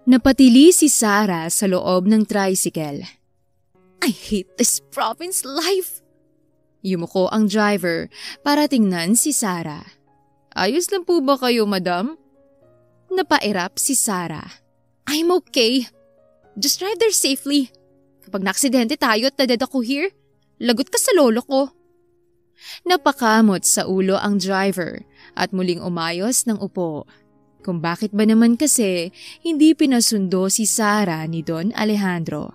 Napatili si Sarah sa loob ng tricycle. I hate this province life. Yumuko ang driver para tingnan si Sarah. Ayos lang po ba kayo, madam? Napairap si Sarah. I'm okay. Just drive there safely. Kapag naaksidente tayo at nadad ako here, lagot ka sa lolo ko. Napakamot sa ulo ang driver at muling umayos ng upo. Kung bakit ba naman kasi hindi pinasundo si Sarah ni Don Alejandro.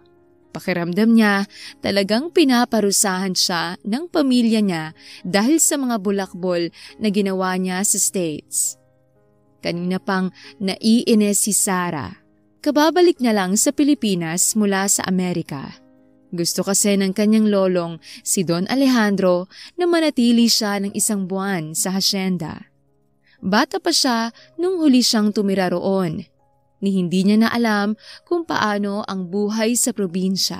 Pakiramdam niya talagang pinaparusahan siya ng pamilya niya dahil sa mga bulakbol na ginawa niya sa States. Kanina pang naiinis si Sarah. Kababalik niya lang sa Pilipinas mula sa Amerika. Gusto kasi ng kanyang lolong si Don Alejandro na manatili siya ng 1 buwan sa hasyenda. Bata pa siya nung huli siyang tumira roon, ni hindi niya na alam kung paano ang buhay sa probinsya.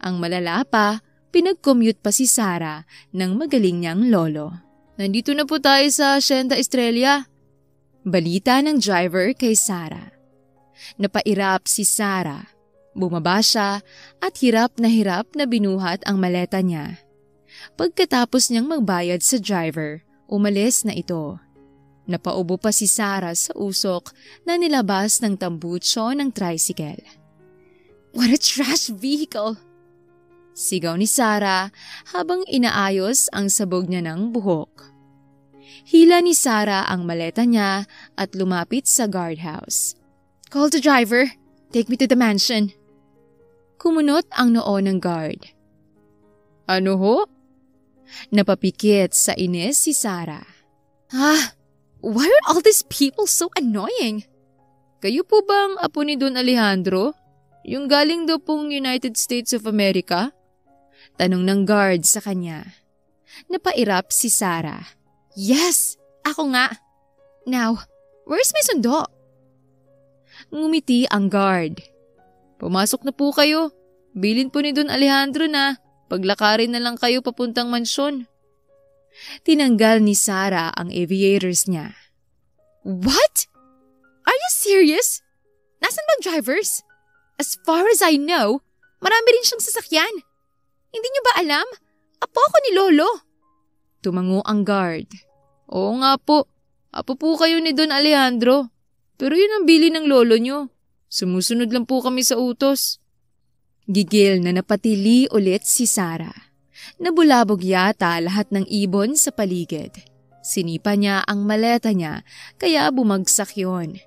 Ang malala pa, pinag-commute pa si Sarah ng magaling niyang lolo. Nandito na po tayo sa Hacienda Estrella. Balita ng driver kay Sarah. Napairap si Sarah. Bumaba siya at hirap na binuhat ang maleta niya. Pagkatapos niyang magbayad sa driver, umalis na ito. Napaubo pa si Sarah sa usok na nilabas ng tambutso ng tricycle. What a trash vehicle! Sigaw ni Sarah habang inaayos ang sabog niya ng buhok. Hila ni Sarah ang maleta niya at lumapit sa guardhouse. Call the driver. Take me to the mansion. Kumunot ang noo ng guard. Ano ho? Napapikit sa inis si Sarah. Why are all these people so annoying? Kayo po bang apo ni Don Alejandro? Yung galing daw pong United States of America? Tanong ng guard sa kanya. Napairap si Sarah. Yes, ako nga. Now, where's my sundo? Ngumiti ang guard. Pumasok na po kayo. Bilin po ni Don Alejandro na paglakarin na lang kayo papuntang mansyon. Tinanggal ni Sarah ang aviators niya. What? Are you serious? Nasaan bang drivers? As far as I know, marami rin siyang sasakyan. Hindi niyo ba alam? Apo ako ni Lolo. Tumango ang guard. Oo nga po. Apo po kayo ni Don Alejandro. Pero yun ang bili ng lolo niyo. Sumusunod lang po kami sa utos. Gigil na napatili ulit si Sarah. Nabulabog yata lahat ng ibon sa paligid. Sinipa niya ang maleta niya kaya bumagsak yon.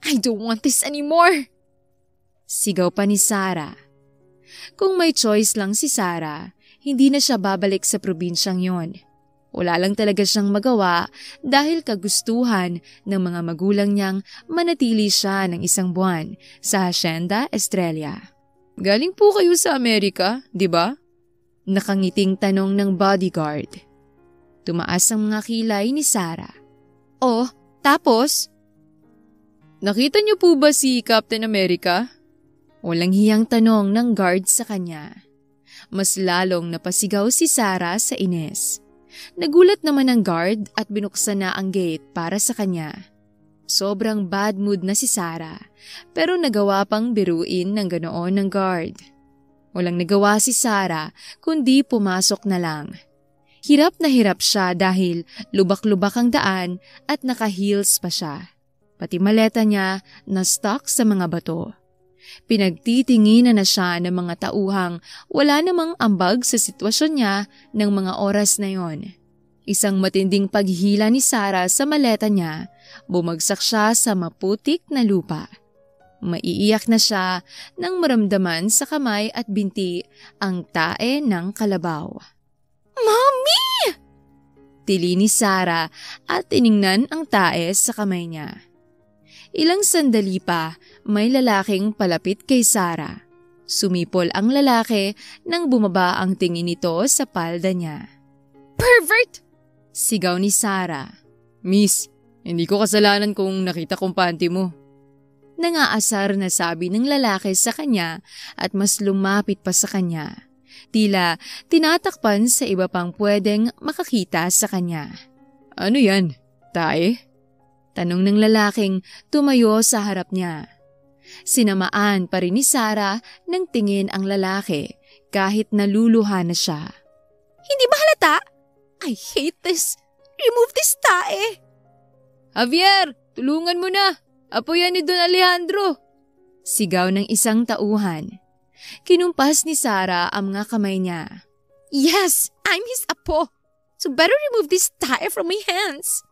I don't want this anymore! Sigaw pa ni Sarah. Kung may choice lang si Sarah, hindi na siya babalik sa probinsyang yon. Wala lang talaga siyang magawa dahil kagustuhan ng mga magulang niyang manatili siya ng 1 buwan sa Hacienda Estrella. Galing po kayo sa Amerika, di ba? Nakangiting tanong ng bodyguard. Tumaas ang mga kilay ni Sarah. Oh, tapos? Nakita niyo po ba si Captain America? Walang hiyang tanong ng guard sa kanya. Mas lalong napasigaw si Sarah sa inis. Nagulat naman ang guard at binuksan na ang gate para sa kanya. Sobrang bad mood na si Sarah pero nagawa pang biruin ng ganoon ng guard. Walang nagawa si Sarah kundi pumasok na lang. Hirap na hirap siya dahil lubak-lubak ang daan at naka-heels pa siya. Pati maleta niya na stuck sa mga bato. Pinagtitinginan na siya ng mga tauhang wala namang ambag sa sitwasyon niya ng mga oras na yon. Isang matinding paghila ni Sarah sa maleta niya, bumagsak siya sa maputik na lupa. Maiiyak na siya nang maramdaman sa kamay at binti ang tae ng kalabaw. Mommy! Tili ni Sarah at tiningnan ang tae sa kamay niya. Ilang sandali pa, may lalaking palapit kay Sarah. Sumipol ang lalaki nang bumaba ang tingin nito sa palda niya. Pervert! Sigaw ni Sarah. Miss, hindi ko kasalanan kung nakita kong panty mo. Nangaasar na sabi ng lalaki sa kanya at mas lumapit pa sa kanya. Tila tinatakpan sa iba pang pwedeng makakita sa kanya. Ano yan? Tae? Tanong ng lalaking tumayo sa harap niya. Sinamaan pa rin ni Sarah ng tingin ang lalaki kahit naluluha na siya. Hindi ba halata? I hate this. Remove this tae. Javier, tulungan mo na. Apo yan ni Don Alejandro. Sigaw ng isang tauhan. Kinumpas ni Sarah ang mga kamay niya. Yes, I'm his apo. So better remove this tae from my hands.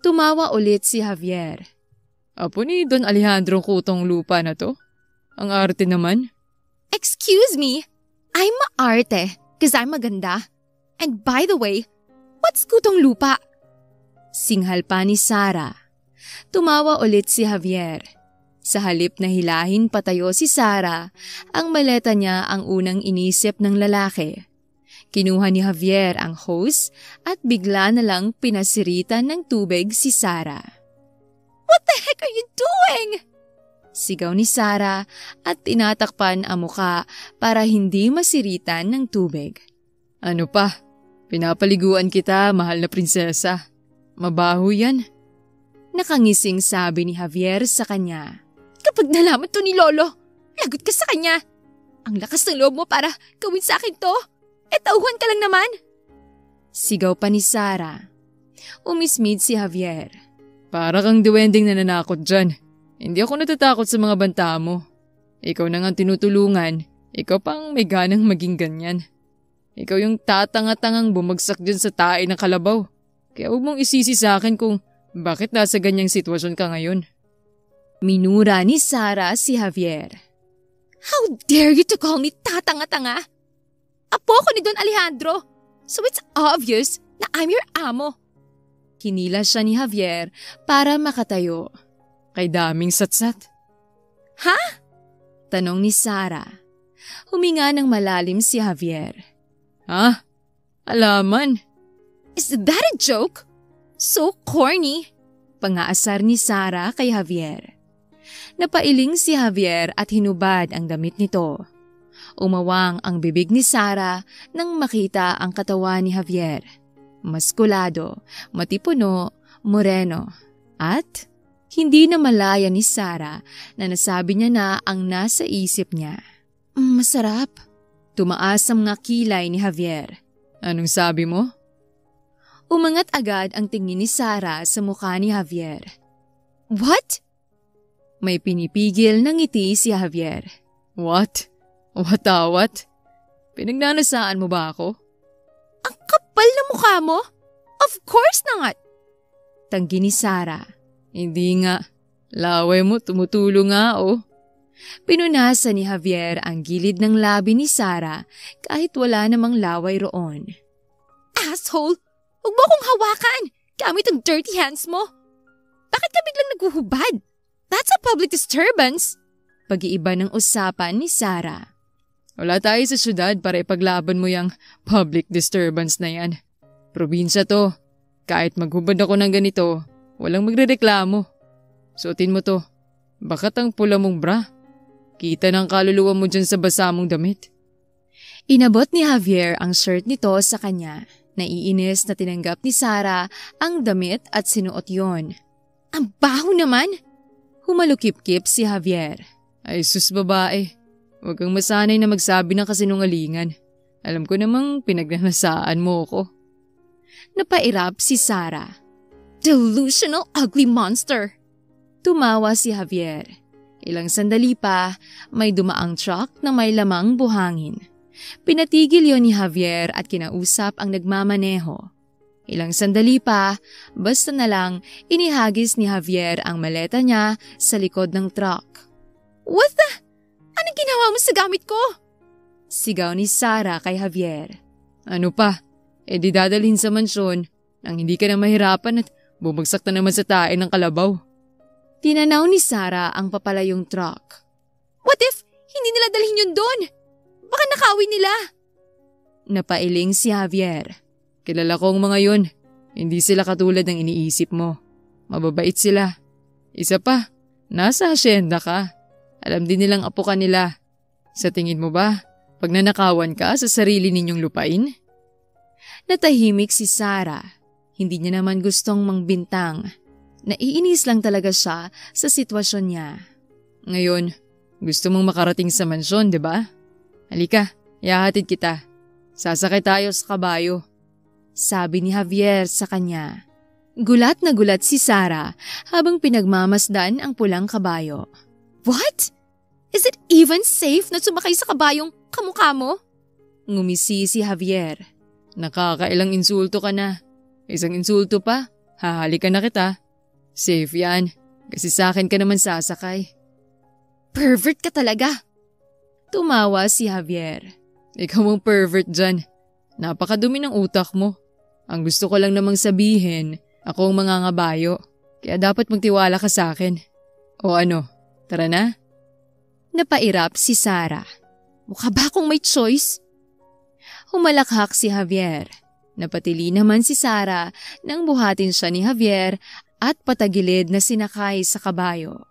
Tumawa ulit si Javier. Apo ni Don Alejandro kutong lupa na to? Ang arte naman. Excuse me, I'm maarte because I'm maganda. And by the way, what's kutong lupa? Singhal pa ni Sarah. Tumawa ulit si Javier. Sa halip na hilahin patayo si Sarah, ang maleta niya ang unang inisip ng lalaki. Kinuha ni Javier ang hose at bigla na lang pinasiritan ng tubig si Sarah. What the heck are you doing? Sigaw ni Sarah at tinatakpan ang muka para hindi masiritan ng tubig. Ano pa? Pinapaliguan kita, mahal na prinsesa. Mabaho yan. Nakangising sabi ni Javier sa kanya. Kapag nalaman to ni Lolo, lagot ka sa kanya. Ang lakas ng loob mo para gawin sa akin to. Tauhan ka lang naman. Sigaw pa ni Sarah. Umismid si Javier. Para kang duwending nananakot dyan. Hindi ako natatakot sa mga banta mo. Ikaw na nga tinutulungan. Ikaw pang may ganang maging ganyan. Ikaw yung tatanga-tangang bumagsak dyan sa tae ng kalabaw. Kaya huwag mong isisi sa akin kung bakit nasa ganyang sitwasyon ka ngayon. Minura ni Sarah si Javier. How dare you to call me tatanga-tanga? Apo ko ni Don Alejandro, so it's obvious na I'm your amo. Hinila siya ni Javier para makatayo. Kay daming satsat. Ha? Tanong ni Sarah. Huminga ng malalim si Javier. Ha? Alaman. Is that a joke? So corny. Pangaasar ni Sarah kay Javier. Napailing si Javier at hinubad ang damit nito. Umawang ang bibig ni Sarah nang makita ang katawan ni Javier. Maskulado, matipuno, moreno, at hindi na malaya ni Sarah na nasabi niya na ang nasa isip niya. Masarap. Tumaas ang mga kilay ni Javier. Anong sabi mo? Umangat agad ang tingin ni Sarah sa mukha ni Javier. What? May pinipigil ng ngiti si Javier. What? What? Pinagnanasaan mo ba ako? Ang kapal na mukha mo? Of course not! Tanggi ni Sarah. Hindi nga. Laway mo, tumutulo nga oh. Pinunasan ni Javier ang gilid ng labi ni Sarah kahit wala namang laway roon. Asshole! Huwag mo akong hawakan! Gamit ang dirty hands mo! Bakit ka biglang naguhubad? That's a public disturbance! Pag-iiba ng usapan ni Sarah. Wala tayo sa syudad para ipaglaban mo yung public disturbance na yan. Probinsya to. Kahit maghubad ako ng ganito, walang magrereklamo. Suotin mo to. Bakat ang pula mong bra. Kita ng kaluluwa mo dyan sa basa mong damit. Inabot ni Javier ang shirt nito sa kanya. Naiinis na tinanggap ni Sarah ang damit at sinuot yon. Ang baho naman! Humalukip-kip si Javier. Ay sus babae. Huwag kang masanay na magsabi ng kasinungalingan. Alam ko namang pinagnanasaan mo ko. Napairap si Sarah. Delusional ugly monster! Tumawa si Javier. Ilang sandali pa, may dumaang truck na may lamang buhangin. Pinatigil yon ni Javier at kinausap ang nagmamaneho. Ilang sandali pa, basta na lang inihagis ni Javier ang maleta niya sa likod ng truck. What the? Anong ginawa mo sa gamit ko? Sigaw ni Sarah kay Javier. Ano pa? Di dadalhin sa mansyon nang hindi ka na mahirapan at bumagsak na naman sa tae ng kalabaw. Tinanaw ni Sarah ang papalayong truck. What if hindi nila dalhin yun doon? Baka nakawin nila. Napailing si Javier. Kilala ko ang mga yun. Hindi sila katulad ng iniisip mo. Mababait sila. Isa pa, nasa asyenda ka. Alam din nilang apo ka nila. Sa tingin mo ba, pag nanakawan ka sa sarili ninyong lupain? Natahimik si Sarah. Hindi niya naman gustong mangbintang. Naiinis lang talaga siya sa sitwasyon niya. Ngayon, gusto mong makarating sa mansyon, di ba? Halika, ihahatid kita. Sasakay tayo sa kabayo. Sabi ni Javier sa kanya. Gulat na gulat si Sarah habang pinagmamasdan ang pulang kabayo. What? Is it even safe na sumakay sa kabayong kamukha mo? Ngumisi si Javier. Nakakailang insulto ka na. Isang insulto pa, hahalikan na kita. Safe yan, kasi sa akin ka naman sasakay. Pervert ka talaga. Tumawa si Javier. Ikaw ang pervert dyan. Napakadumi ng utak mo. Ang gusto ko lang namang sabihin, ako ang mangangabayo. Kaya dapat magtiwala ka sa akin. O ano, tara na? Napairap si Sarah. Mukha ba akong may choice? Humalakhak si Javier. Napatili naman si Sarah nang buhatin siya ni Javier at patagilid na sinakay sa kabayo.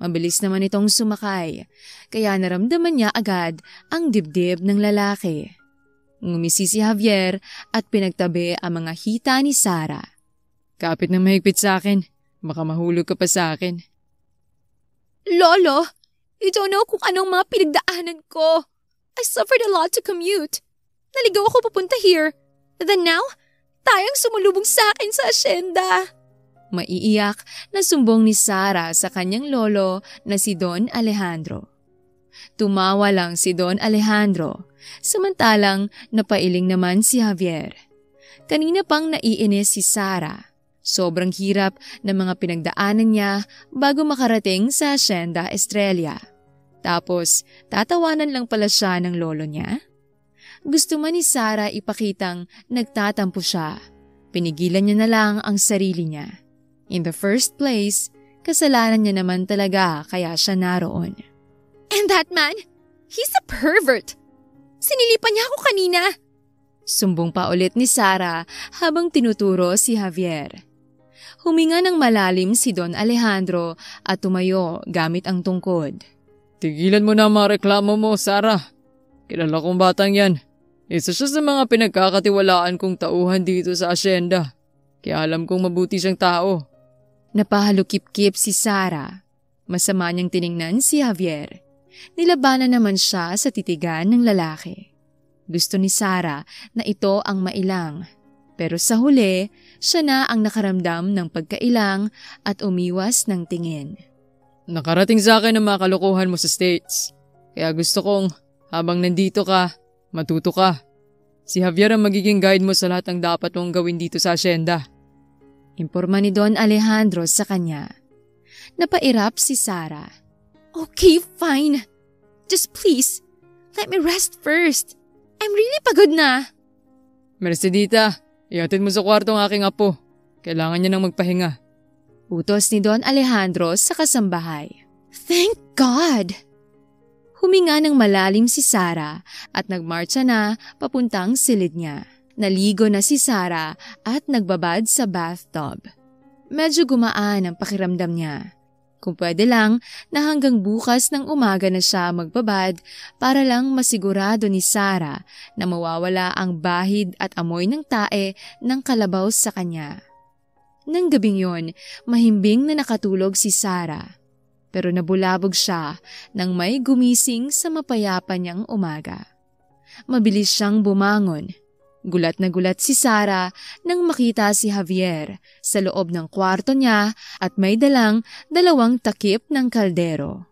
Mabilis naman itong sumakay, kaya naramdaman niya agad ang dibdib ng lalaki. Ngumisi si Javier at pinagtabi ang mga hita ni Sarah. Kapit na mahigpit sa akin, baka mahulog ka pa sa akin. Lolo, you don't know kung anong mga pinagdaanan ko. I suffered a lot to commute. Naligaw ako papunta here. Then now, tayong sumulubong sa akin sa asyenda. Maiiyak na sumbong ni Sarah sa kanyang lolo na si Don Alejandro. Tumawa lang si Don Alejandro, samantalang napailing naman si Javier. Kanina pang naiinis si Sarah. Sobrang hirap ng mga pinagdaanan niya bago makarating sa Hacienda Estrella. Tapos, tatawanan lang pala siya ng lolo niya. Gusto man ni Sarah ipakitang nagtatampo siya. Pinigilan niya na lang ang sarili niya. In the first place, kasalanan niya naman talaga kaya siya naroon. And that man, he's a pervert. Sinilipan niya ako kanina. Sumbong pa ulit ni Sarah habang tinuturo si Javier. Huminga ng malalim si Don Alejandro at tumayo gamit ang tungkod. Tigilan mo na ang mga reklamo mo, Sarah. Kilala kong batang yan. Isa siya sa mga pinagkakatiwalaan kong tauhan dito sa asyenda. Kaya alam kong mabuti siyang tao. Napahalukip-kip si Sarah. Masama niyang tiningnan si Javier. Nilabanan naman siya sa titigan ng lalaki. Gusto ni Sarah na ito ang mailang. Pero sa huli, siya na ang nakaramdam ng pagkailang at umiwas ng tingin. Nakarating sa akin ang mga kalokohan mo sa States. Kaya gusto kong, habang nandito ka, matuto ka. Si Javier ang magiging guide mo sa lahat ng dapat mong gawin dito sa asyenda. Imporma ni Don Alejandro sa kanya. Napairap si Sarah. Okay, fine. Just please, let me rest first. I'm really pagod na. Mercedita, ihatid mo sa kwarto ang aking apo. Kailangan niya nang magpahinga. Utos ni Don Alejandro sa kasambahay. Thank God! Huminga ng malalim si Sarah at nagmarcha na papuntang silid niya. Naligo na si Sarah at nagbabad sa bathtub. Medyo gumaan ang pakiramdam niya. Kung pwede lang na hanggang bukas ng umaga na siya magbabad para lang masigurado ni Sarah na mawawala ang bahid at amoy ng tae ng kalabaw sa kanya. Nang gabing yon, mahimbing na nakatulog si Sarah. Pero nabulabog siya nang may gumising sa mapayapa niyang umaga. Mabilis siyang bumangon. Gulat na gulat si Sarah nang makita si Javier sa loob ng kwarto niya at may dalang 2 takip ng kaldero.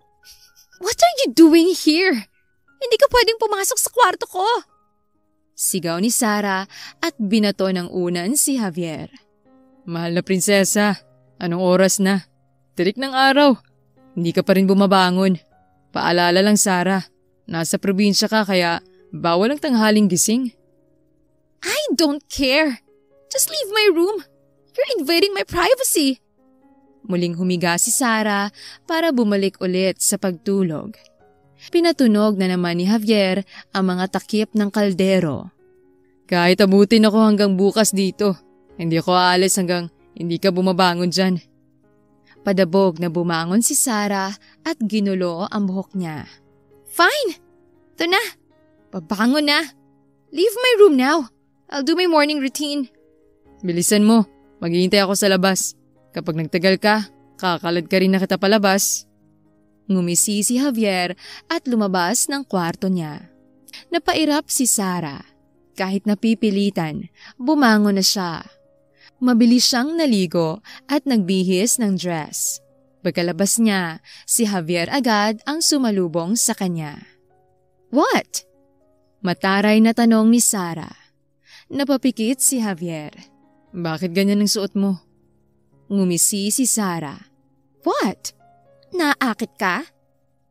What are you doing here? Hindi ka pwedeng pumasok sa kwarto ko! Sigaw ni Sarah at binato ng unan si Javier. Mahal na prinsesa, anong oras na? Tirik ng araw. Hindi ka pa rin bumabangon. Paalala lang, Sarah. Nasa probinsya ka kaya bawal ang tanghaling gising. I don't care. Just leave my room. You're invading my privacy. Muling humiga si Sarah para bumalik ulit sa pagtulog. Pinatunog na naman ni Javier ang mga takip ng kaldero. Kahit abutin ako hanggang bukas dito, hindi ako aalis hanggang hindi ka bumabangon dyan. Padabog na bumangon si Sarah at ginulo ang buhok niya. Fine! Ito na. Babangon na. Leave my room now. I'll do my morning routine. Bilisan mo. Maghihintay ako sa labas. Kapag nagtagal ka, kakalad ka rin na kita palabas. Ngumisi si Javier at lumabas ng kwarto niya. Napairap si Sarah. Kahit napipilitan, bumangon na siya. Mabilis siyang naligo at nagbihis ng dress. Pagkalabas niya, si Javier agad ang sumalubong sa kanya. "What?" Mataray na tanong ni Sarah. Napapikit si Javier. "Bakit ganyan ang suot mo?" Ngumisi si Sarah. "What? Naakit ka?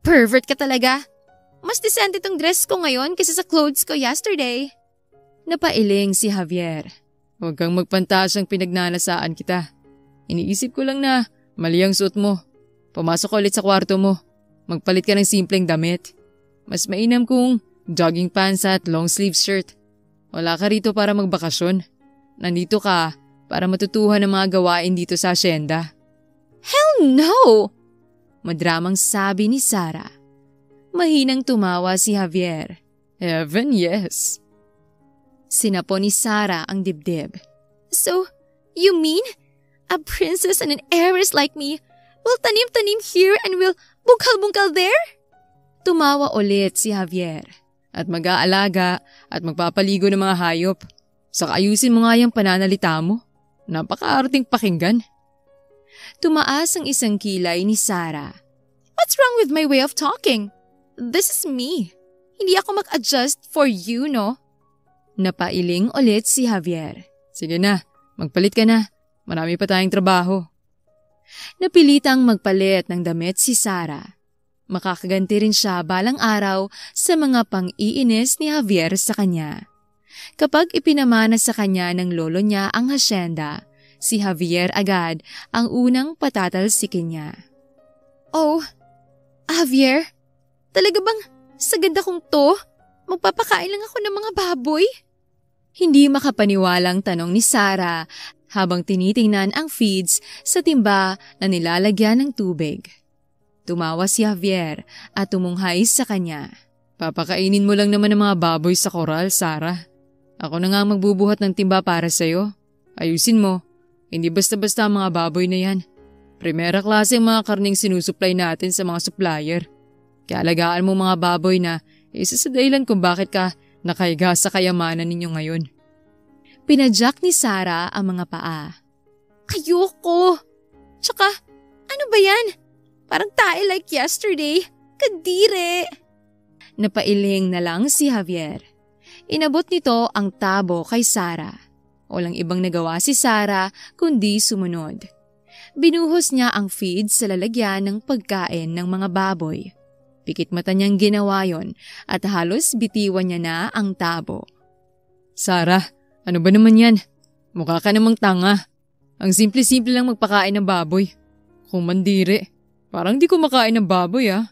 Pervert ka talaga. Mas decent itong dress ko ngayon kaysa sa clothes ko yesterday." Napailing si Javier. "Huwag kang magpantasyang pinagnanasaan kita. Iniisip ko lang na mali ang suot mo. Pumasok ulit sa kwarto mo. Magpalit ka ng simpleng damit. Mas mainam kung jogging pants at long sleeve shirt. Wala ka rito para magbakasyon. Nandito ka para matutuhan ng mga gawain dito sa asyenda." "Hell no!" Madramang sabi ni Sarah. Mahinang tumawa si Javier. "Heaven, yes." Sinapo ni Sarah ang dibdib. "So, you mean a princess and an heiress like me will tanim-tanim here and will bungkal-bungkal there?" Tumawa ulit si Javier. "At mag-aalaga at magpapaligo ng mga hayop. Saka ayusin mo nga yung pananalita mo. Napaka-arting pakinggan." Tumaas ang isang kilay ni Sarah. "What's wrong with my way of talking? This is me. Hindi ako mag-adjust for you, no?" Napailing ulit si Javier. "Sige na, magpalit ka na. Marami pa tayong trabaho." Napilitang magpalit ng damit si Sarah. Makakaganti rin siya balang araw sa mga pang-iinis ni Javier sa kanya. Kapag ipinamana sa kanya ng lolo niya ang hasyenda, si Javier agad ang unang patatalsikin niya. "Oh, Javier, talaga bang sa ganda kong to? Magpapakain lang ako ng mga baboy?" Hindi makapaniwalang tanong ni Sarah habang tinitingnan ang feeds sa timba na nilalagyan ng tubig. Tumawa si Javier at tumunghay sa kanya. "Papakainin mo lang naman ng mga baboy sa koral, Sarah. Ako na nga magbubuhat ng timba para sa'yo. Ayusin mo, hindi basta-basta ang mga baboy na yan. Primera klase ang mga karning sinusupply natin sa mga supplier. Kaya alagaan mo mga baboy na isa sa dahilan kung bakit ka nakahiga sa kayamanan ninyo ngayon." Pinadyak ni Sarah ang mga paa. "Ayoko! Tsaka, ano ba yan? Parang tae like yesterday. Kadire!" Napailing na lang si Javier. Inabot nito ang tabo kay Sarah. Walang ibang nagawa si Sarah kundi sumunod. Binuhos niya ang feed sa lalagyan ng pagkain ng mga baboy. Pikit mata niyang ginawa yon at halos bitiwan niya na ang tabo. "Sarah, ano ba naman yan? Mukha ka namang tanga. Ang simple-simple lang magpakain ng baboy. Kung mandiri, parang di kumakain ng baboy ah."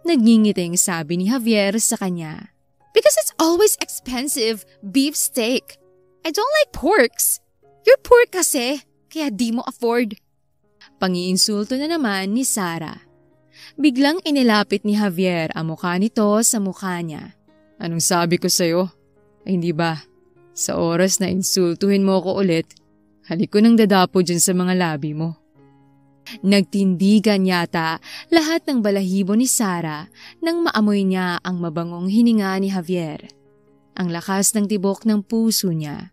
Nagngingiting sabi ni Javier sa kanya. "Because it's always expensive beef steak. I don't like porks. You're poor kasi, kaya di mo afford." Pangiinsulto na naman ni Sarah. Biglang inilapit ni Javier ang mukha nito sa mukha niya. "Anong sabi ko sa'yo? Ay hindi ba, sa oras na insultuhin mo ko ulit, halik ko nang dadapo dyan sa mga labi mo." Nagtindigan yata lahat ng balahibo ni Sarah nang maamoy niya ang mabangong hininga ni Javier. Ang lakas ng tibok ng puso niya.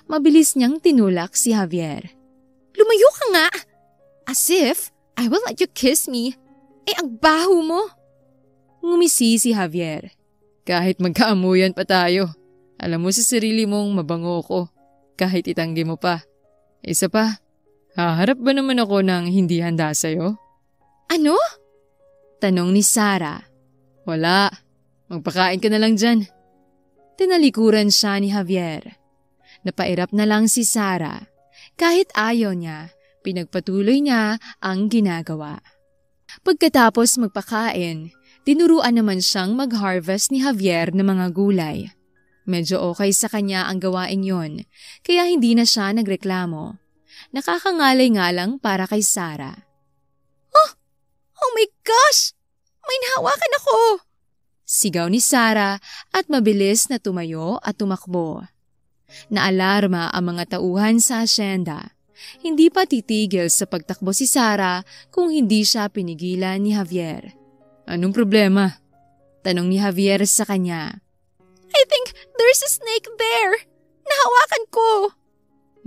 Mabilis niyang tinulak si Javier. "Lumayo ka nga! As if I will let you kiss me. Ang baho mo!" Ngumisi si Javier. "Kahit magkaamuyan pa tayo, alam mo sa sarili mong mabango ko, kahit itanggi mo pa. Isa pa, haharap ba naman ako ng hindi handa sa'yo?" "Ano?" tanong ni Sarah. "Wala, magpakain ka na lang dyan." Tinalikuran siya ni Javier. Napairap na lang si Sarah. Kahit ayaw niya, pinagpatuloy niya ang ginagawa. Pagkatapos magpakain, tinuruan naman siyang mag-harvest ni Javier ng mga gulay. Medyo okay sa kanya ang gawain yon, kaya hindi na siya nagreklamo. Nakakangalay nga lang para kay Sarah. Oh my gosh! May nahawakan ako! Sigaw ni Sarah at mabilis na tumayo at tumakbo. Naalarma ang mga tauhan sa asyenda. Hindi pa titigil sa pagtakbo si Sarah kung hindi siya pinigilan ni Javier. Anong problema? Tanong ni Javier sa kanya. I think there's a snake there. Nahawakan ko.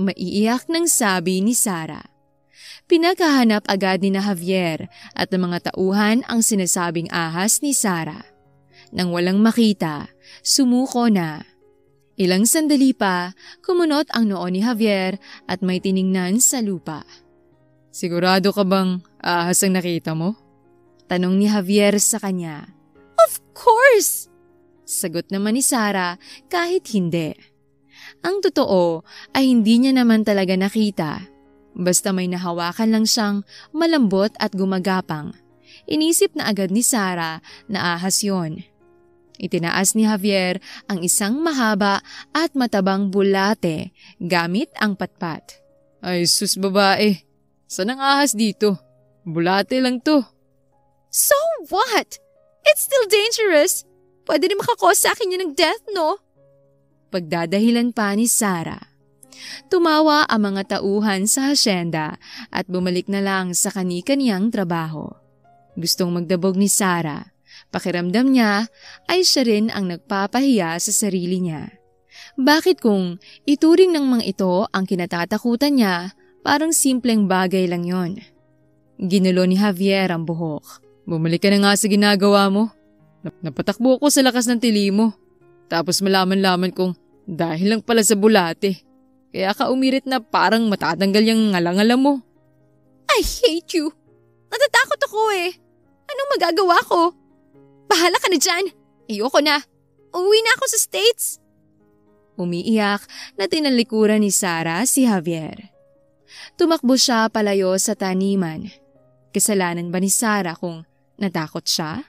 Maiiyak nang sabi ni Sarah. Pinaghahanap agad ni Javier at ng mga tauhan ang sinasabing ahas ni Sarah. Nang walang makita, sumuko na. Ilang sandali pa, kumunot ang noo ni Javier at may tiningnan sa lupa. Sigurado ka bang ahas ang nakita mo? Tanong ni Javier sa kanya. Of course! Sagot naman ni Sarah kahit hindi. Ang totoo ay hindi niya naman talaga nakita. Basta may nahawakan lang siyang malambot at gumagapang. Inisip na agad ni Sarah na ahas yon. Itinaas ni Javier ang isang mahaba at matabang bulate gamit ang patpat. Ay sus babae, saan ang ahas dito? Bulate lang to. So what? It's still dangerous. Pwede rin makakos sa akin yun ng death, no? Pagdadahilan pa ni Sarah. Tumawa ang mga tauhan sa hasyenda at bumalik na lang sa kani-kaniyang trabaho. Gustong magdabog ni Sarah. Pakiramdam niya ay siya rin ang nagpapahiya sa sarili niya. Bakit kung ituring ng mga ito ang kinatatakutan niya, parang simpleng bagay lang yon. Ginulo ni Javier ang buhok. Bumalik ka na nga sa ginagawa mo. Napatakbo ko sa lakas ng tili mo. Tapos malaman-laman kong dahil lang pala sa bulate. Kaya ka umirit na parang matatanggal yung ngalangala mo. I hate you. Natatakot ako eh. Anong magagawa ko? Bahala ka na dyan. Ayoko na. Uuwi na ako sa States. Umiiyak na tinalikuran ni Sarah si Javier. Tumakbo siya palayo sa taniman. Kasalanan ba ni Sarah kung natakot siya?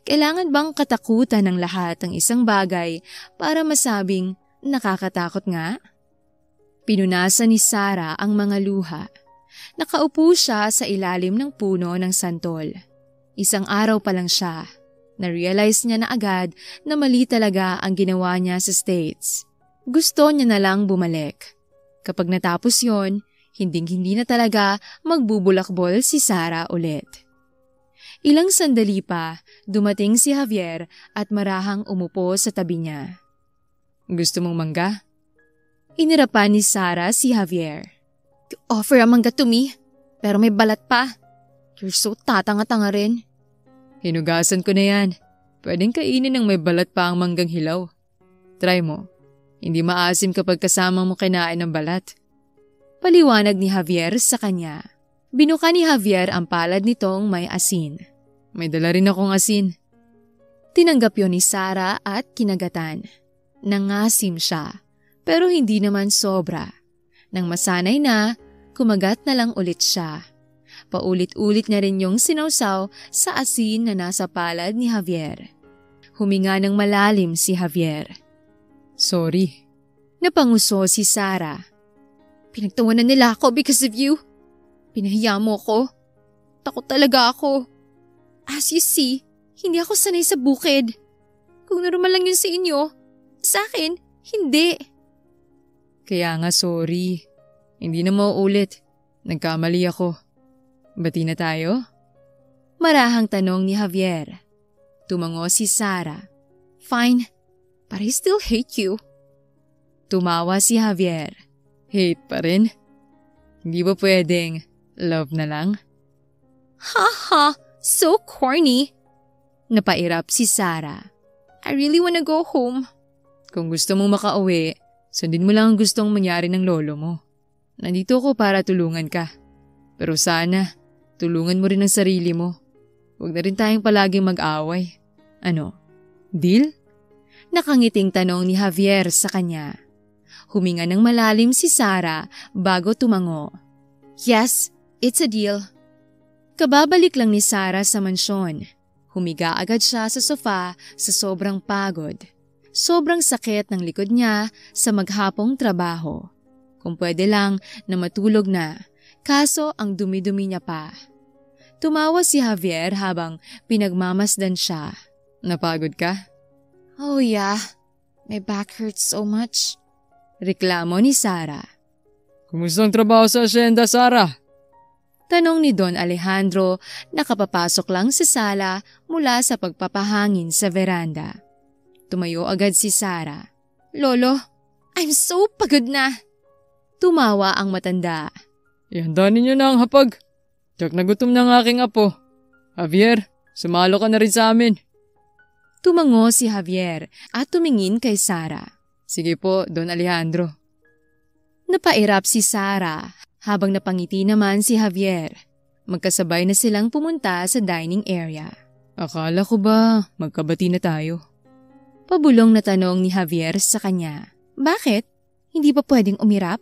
Kailangan bang katakutan ng lahat ang isang bagay para masabing nakakatakot nga? Pinunasan ni Sarah ang mga luha. Nakaupo siya sa ilalim ng puno ng santol. Isang araw pa lang siya. Na-realize niya na agad na mali talaga ang ginawa niya sa States. Gusto niya na lang bumalik. Kapag natapos yon, hinding-hindi na talaga magbubulakbol si Sarah ulit. Ilang sandali pa, dumating si Javier at marahang umupo sa tabi niya. Gusto mong mangga? Inirapan ni Sarah si Javier. You offer a mangga to me, pero may balat pa. You're so tatanga-tanga rin. Hinugasan ko na yan. Pwedeng kainin ng may balat pa ang manggang hilaw. Try mo. Hindi maasim kapag kasama mo kinain ng balat. Paliwanag ni Javier sa kanya. Binuka ni Javier ang palad nitong may asin. May dala rin akong asin. Tinanggap yon ni Sarah at kinagatan. Nangasim siya, pero hindi naman sobra. Nang masanay na, kumagat na lang ulit siya. Paulit-ulit na rin yung sinawsaw sa asin na nasa palad ni Javier. Huminga ng malalim si Javier. Sorry. Napanguso si Sarah. Pinagtawanan nila ako because of you. Pinahiya mo ko. Takot talaga ako. As you see, hindi ako sanay sa bukid. Kung normal lang yun sa inyo, sa akin, hindi. Kaya nga sorry. Hindi na mauulit. Nagkamali ako. Bati na tayo? Marahang tanong ni Javier. Tumango si Sarah. Fine, but I still hate you. Tumawa si Javier. Hate pa rin? Hindi ba pwedeng love na lang? Haha, so corny. Napairap si Sarah. I really wanna go home. Kung gusto mong makauwi, sundin mo lang ang gustong mangyari ng lolo mo. Nandito ako para tulungan ka. Pero sana, tulungan mo rin ang sarili mo. Huwag na rin tayong palaging mag-away. Ano? Deal? Nakangiting tanong ni Javier sa kanya. Huminga ng malalim si Sarah bago tumango. Yes, it's a deal. Kababalik lang ni Sarah sa mansyon. Humiga agad siya sa sofa sa sobrang pagod. Sobrang sakit ng likod niya sa maghapong trabaho. Kung pwede lang na matulog na, kaso ang dumi-dumi niya pa. Tumawa si Javier habang pinagmamasdan siya. Napagod ka? Oh yeah, my back hurts so much. Reklamo ni Sarah. Kumusta ang trabaho sa asyenda, Sarah? Tanong ni Don Alejandro na kapapasok lang sa sala mula sa pagpapahangin sa veranda. Tumayo agad si Sarah. Lolo, I'm so pagod na. Tumawa ang matanda. Ihanda ninyo na ang hapag. Tiyak na gutom na ang aking apo. Javier, sumalo ka na rin sa amin. Tumango si Javier at tumingin kay Sarah. Sige po, Don Alejandro. Napairap si Sarah habang napangiti naman si Javier. Magkasabay na silang pumunta sa dining area. Akala ko ba magkabati na tayo? Pabulong na tanong ni Javier sa kanya. Bakit? Hindi ba pwedeng umirap?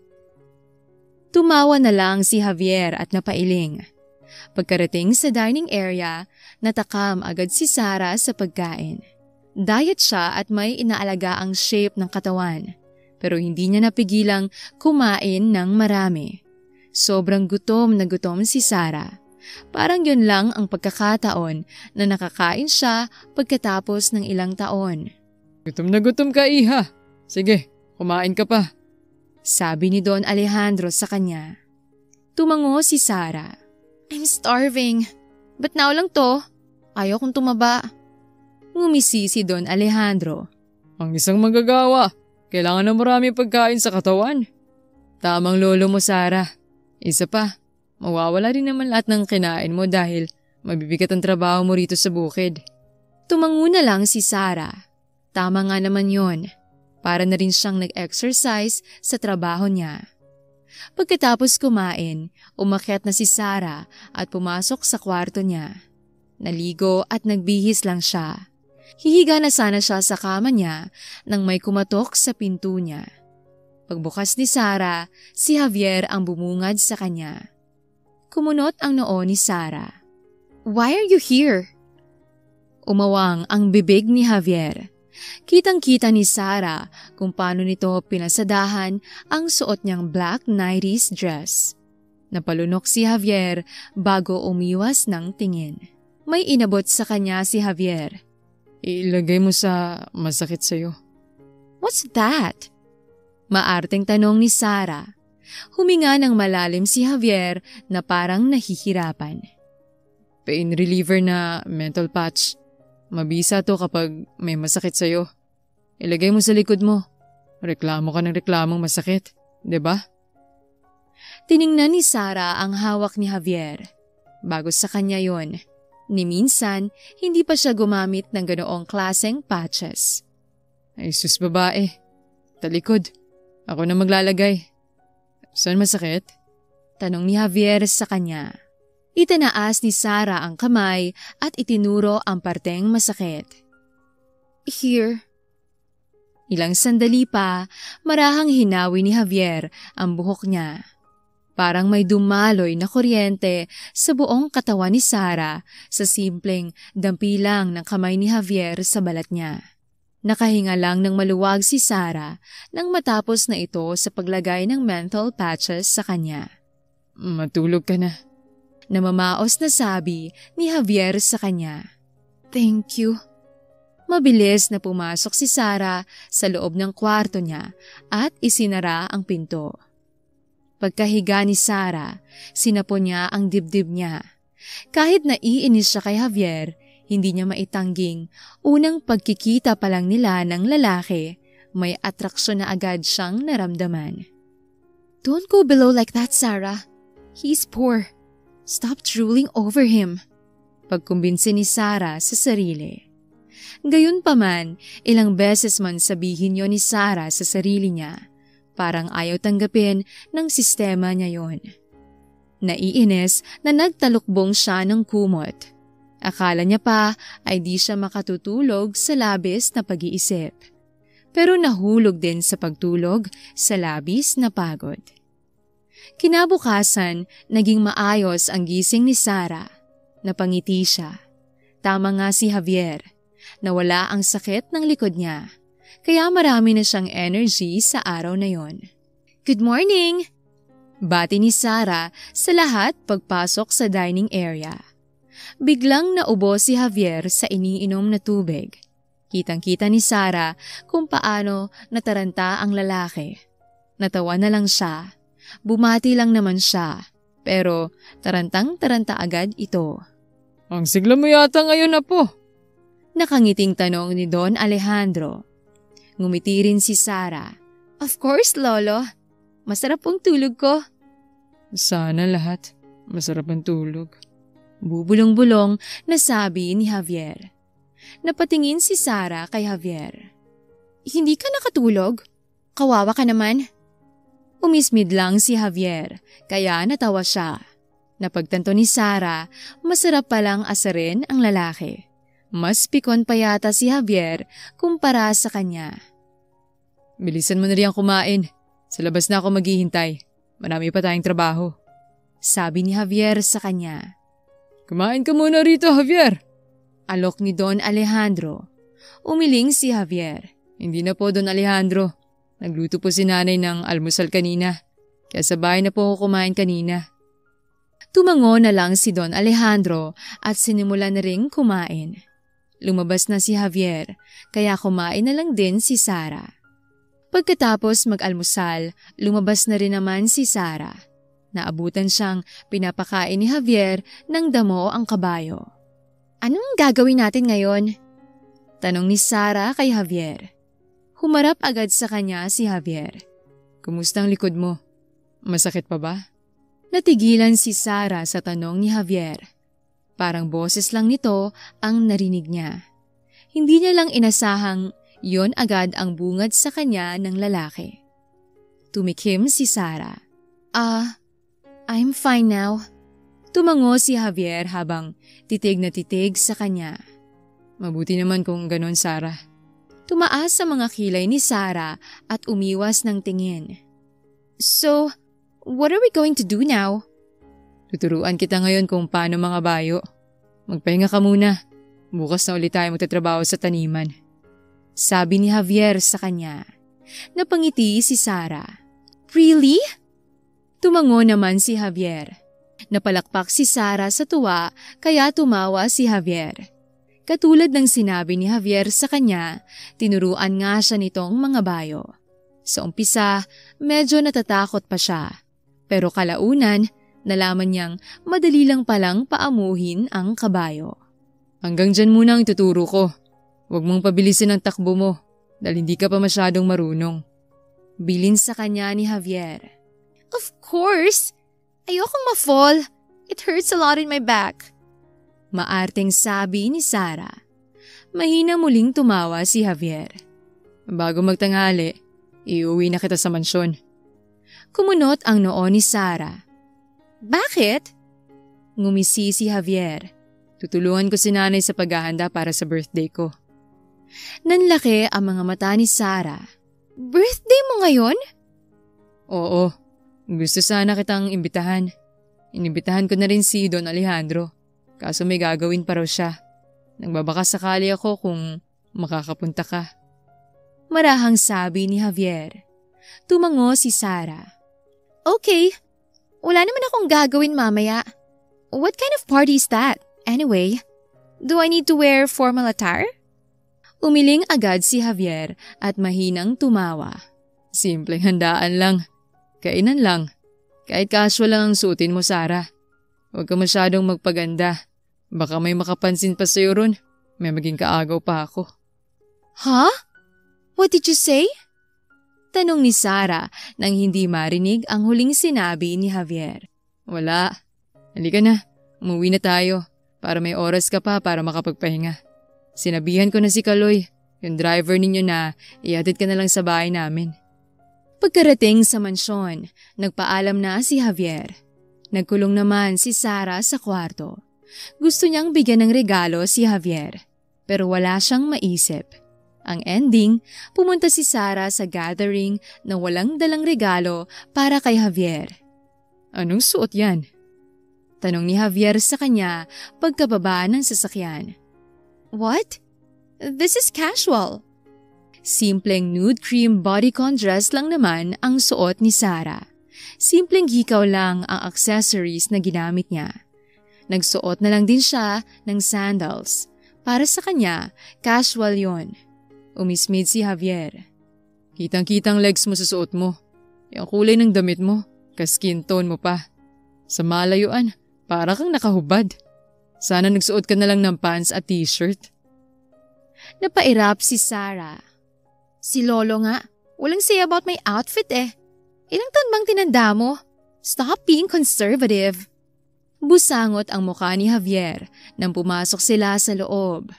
Tumawa na lang si Javier at napailing. Pagkarating sa dining area, natakam agad si Sarah sa pagkain. Diet siya at may inaalaga ang shape ng katawan, pero hindi niya napigilang kumain ng marami. Sobrang gutom na gutom si Sarah. Parang yun lang ang pagkakataon na nakakain siya pagkatapos ng ilang taon. Gutom na gutom ka, iha. Sige, kumain ka pa. Sabi ni Don Alejandro sa kanya. Tumango si Sarah. I'm starving. Ba't now lang to? Ayaw kong tumaba. Ngumisi si Don Alejandro. Ang isang magagawa. Kailangan ng marami pagkain sa katawan. Tamang lolo mo, Sarah. Isa pa, mawawala rin naman lahat ng kinain mo dahil mabibigat ang trabaho mo rito sa bukid. Tumango na lang si Sarah. Tama nga naman yon. Para na rin siyang nag-exercise sa trabaho niya. Pagkatapos kumain, umakyat na si Sarah at pumasok sa kwarto niya. Naligo at nagbihis lang siya. Hihiga na sana siya sa kama niya nang may kumatok sa pinto niya. Pagbukas ni Sarah, si Javier ang bumungad sa kanya. Kumunot ang noo ni Sarah. Why are you here? Umawang ang bibig ni Javier. Kitang-kita ni Sarah kung paano nito pinasadahan ang suot niyang black 90s dress. Napalunok si Javier bago umiwas ng tingin. May inabot sa kanya si Javier. Ilagay mo sa masakit sa'yo. What's that? Maarteng tanong ni Sarah. Huminga ng malalim si Javier na parang nahihirapan. Pain reliever na mental patch. Mabisa to kapag may masakit sa'yo. Ilagay mo sa likod mo. Reklamo ka ng reklamong masakit, 'di ba? Tiningnan ni Sarah ang hawak ni Javier. Bago sa kanya yon. Ni minsan, hindi pa siya gumamit ng ganoong klaseng patches. Ay sus babae. Talikod. Ako na maglalagay. Saan masakit? Tanong ni Javier sa kanya. Itinaas ni Sarah ang kamay at itinuro ang parteng masakit. Here. Ilang sandali pa, marahang hinawi ni Javier ang buhok niya. Parang may dumaloy na kuryente sa buong katawan ni Sarah sa simpleng dampilang ng kamay ni Javier sa balat niya. Nakahinga lang ng maluwag si Sarah nang matapos na ito sa paglagay ng menthol patches sa kanya. Matulog ka na. Namamaos na sabi ni Javier sa kanya. Thank you. Mabilis na pumasok si Sarah sa loob ng kwarto niya at isinara ang pinto. Pagkahiga ni Sarah, sinapon niya ang dibdib niya. Kahit naiinis siya kay Javier, hindi niya maitangging unang pagkikita pa lang nila ng lalaki, may atraksyon na agad siyang naramdaman. Don't go below like that, Sarah. He's poor. Stop drooling over him. Pagkumbinsi ni Sarah sa sarili. Gayunpaman, ilang beses man sabihin yon ni Sarah sa sarili niya. Parang ayaw tanggapin ng sistema niya yon. Naiinis na nagtalukbong siya ng kumot. Akala niya pa ay di siya makatutulog sa labis na pag-iisip. Pero nahulog din sa pagtulog sa labis na pagod. Kinabukasan, naging maayos ang gising ni Sarah. Napangiti siya. Tama nga si Javier. Nawala ang sakit ng likod niya. Kaya marami na siyang energy sa araw na yon. Good morning! Bati ni Sarah sa lahat pagpasok sa dining area. Biglang naubo si Javier sa iniinom na tubig. Kitang-kita ni Sarah kung paano nataranta ang lalaki. Natawa na lang siya. Bumati lang naman siya, pero tarantang-taranta agad ito. Ang sigla mo yata ngayon, apo. Nakangiting tanong ni Don Alejandro. Ngumiti rin si Sarah. Of course, Lolo. Masarap pong tulog ko. Sana lahat. Masarap ang tulog. Bubulong-bulong na sabi ni Javier. Napatingin si Sarah kay Javier. Hindi ka nakatulog? Kawawa ka naman. Umismid lang si Javier, kaya natawa siya. Napagtanto ni Sarah, masarap palang asarin ang lalaki. Mas pikon pa yata si Javier kumpara sa kanya. Bilisan mo na riyang kumain. Sa labas na ako maghihintay. Marami pa tayong trabaho. Sabi ni Javier sa kanya. Kumain ka muna rito, Javier. Alok ni Don Alejandro. Umiling si Javier. Hindi na po, Don Alejandro. Nagluto po si nanay ng almusal kanina. Kaya sa bahay na po ako kumain kanina. Tumango na lang si Don Alejandro at sinimulan na ring kumain. Lumabas na si Javier, kaya kumain na lang din si Sarah. Pagkatapos mag-almusal, lumabas na rin naman si Sarah. Naabutan siyang pinapakain ni Javier ng damo ang kabayo. Anong gagawin natin ngayon? Tanong ni Sarah kay Javier. Humarap agad sa kanya si Javier. Kumusta ang likod mo? Masakit pa ba? Natigilan si Sarah sa tanong ni Javier. Parang boses lang nito ang narinig niya. Hindi niya lang inasahang yon agad ang bungad sa kanya ng lalaki. Tumikim si Sarah. I'm fine now. Tumango si Javier habang titig na titig sa kanya. Mabuti naman kung ganon, Sarah. Tumaas sa mga kilay ni Sarah at umiwas ng tingin. So, what are we going to do now? Tuturuan kita ngayon kung paano mga bayo. Magpahinga ka muna. Bukas na ulit tayo magtatrabaho sa taniman. Sabi ni Javier sa kanya. Napangiti si Sarah. Really? Tumango naman si Javier. Napalakpak si Sarah sa tuwa kaya tumawa si Javier. Katulad ng sinabi ni Javier sa kanya, tinuruan nga siya nitong mga bayo. Sa umpisa, medyo natatakot pa siya. Pero kalaunan, nalaman niyang madali lang palang paamuhin ang kabayo. Hanggang dyan muna ang ituturo ko. Huwag mong pabilisin ang takbo mo dahil hindi ka pa masyadong marunong. Bilin sa kanya ni Javier. Of course! Ayokong ma-fall. It hurts a lot in my back. Maarteng sabi ni Sarah. Mahina muling tumawa si Javier. Bago magtanghali, iuwi na kita sa mansyon. Kumunot ang noo ni Sarah. Bakit? Ngumisi si Javier. Tutulungan ko si nanay sa paghahanda para sa birthday ko. Nanlaki ang mga mata ni Sarah. Birthday mo ngayon? Oo. Gusto sana kitang imbitahan. Inibitahan ko na rin si Don Alejandro. Kaso may gagawin pa raw siya. Nagbabaka sakali ako kung makakapunta ka. Marahang sabi ni Javier. Tumango si Sarah. Okay. Wala naman akong gagawin mamaya. What kind of party is that? Anyway, do I need to wear formal attire? Umiling agad si Javier at mahinang tumawa. Simpleng handaan lang. Kainan lang. Kahit casual lang ang suotin mo, Sarah. Huwag ka masyadong magpaganda. Baka may makapansin pa sa'yo ron. May maging kaagaw pa ako. Huh? What did you say? Tanong ni Sarah nang hindi marinig ang huling sinabi ni Javier. Wala. Halika na. Umuwi na tayo. Para may oras ka pa para makapagpahinga. Sinabihan ko na si Kaloy, yung driver ninyo na ihatid ka na lang sa bahay namin. Pagkarating sa mansyon, nagpaalam na si Javier. Nagkulong naman si Sarah sa kwarto. Gusto niyang bigyan ng regalo si Javier, pero wala siyang maisip. Ang ending, pumunta si Sarah sa gathering na walang dalang regalo para kay Javier. Anong suot yan? Tanong ni Javier sa kanya pagkababa ng sasakyan. What? This is casual. Simpleng nude cream bodycon dress lang naman ang suot ni Sarah. Simpleng hikaw lang ang accessories na ginamit niya. Nagsuot na lang din siya ng sandals. Para sa kanya, casual yon. Umismid si Javier. Kitang-kitang legs mo sa suot mo. Yung kulay ng damit mo, Ka-skin tone mo pa. Sa malayuan, para kang nakahubad. Sana nagsuot ka na lang ng pants at t-shirt. Napairap si Sarah. Si Lolo nga, walang say about my outfit eh. Ilang taon bang tinanda mo? Stop being conservative. Busangot ang mukha ni Javier nang pumasok sila sa loob.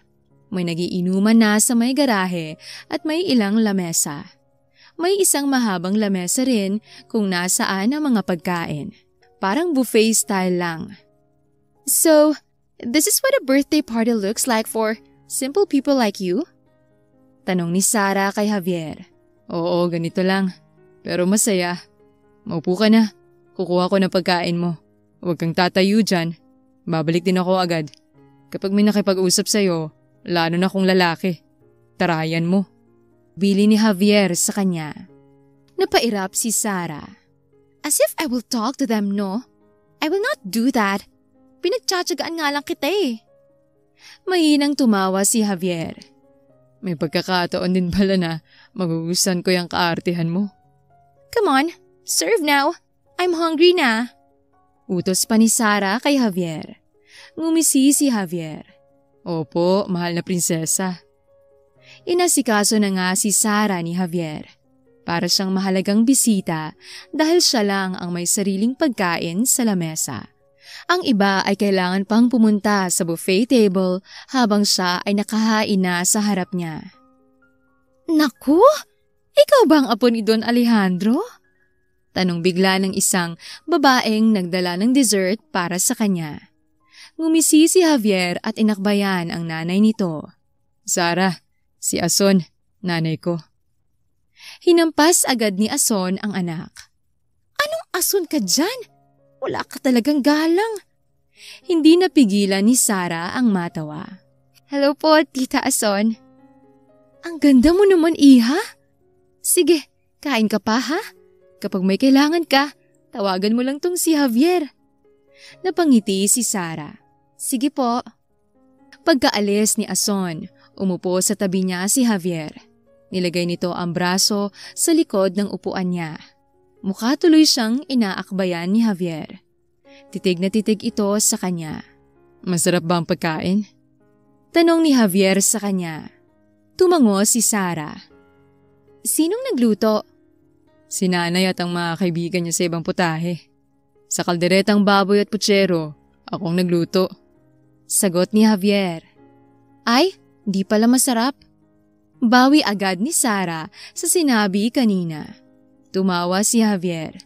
May nagiinuman na sa may garahe at may ilang lamesa. May isang mahabang lamesa rin kung nasaan ang mga pagkain. Parang buffet style lang. So, this is what a birthday party looks like for simple people like you? Tanong ni Sarah kay Javier. Oo, ganito lang. Pero masaya. Maupo ka na. Kukuha ko ng pagkain mo. Huwag kang tatayo dyan. Babalik din ako agad. Kapag may nakipag-usap sa'yo, lalo na kung lalaki, tarayan mo. Bili ni Javier sa kanya. Napairap si Sarah. As if I will talk to them, no? I will not do that. Pinagtsatsagaan nga lang kita eh. Mahinang tumawa si Javier. May pagkakataon din pala na magugustuhan ko yung kaartihan mo. Come on, serve now. I'm hungry na. Utos pa ni Sarah kay Javier. Ngumisi si Javier. Opo, mahal na prinsesa. Inasikaso na nga si Sarah ni Javier. Para siyang mahalagang bisita dahil siya lang ang may sariling pagkain sa lamesa. Ang iba ay kailangan pang pumunta sa buffet table habang siya ay nakahain na sa harap niya. Naku! Ikaw ba ang apo ni Don Alejandro? Tanong bigla ng isang babaeng nagdala ng dessert para sa kanya. Ngumisi si Javier at inakbayan ang nanay nito. Sarah, si Ason, nanay ko. Hinampas agad ni Ason ang anak. Anong ason ka dyan? Wala ka talagang galang. Hindi napigilan ni Sarah ang matawa. Hello po, Tita Ason. Ang ganda mo naman, iha. Sige, kain ka pa ha? Kapag may kailangan ka, tawagan mo lang tong si Javier. Napangiti si Sarah. Sige po. Pagkaalis ni Ason, umupo sa tabi niya si Javier. Nilagay nito ang braso sa likod ng upuan niya. Mukha tuloy siyang inaakbayan ni Javier. Titig na titig ito sa kanya. Masarap ba ang pagkain? Tanong ni Javier sa kanya. Tumango si Sarah. Sinong nagluto? Si nanay at ang mga kaibigan niya sa ibang putahe. Sa kalderetang baboy at putsero, akong nagluto. Sagot ni Javier. Ay, di pala masarap. Bawi agad ni Sarah sa sinabi kanina. Tumawa si Javier.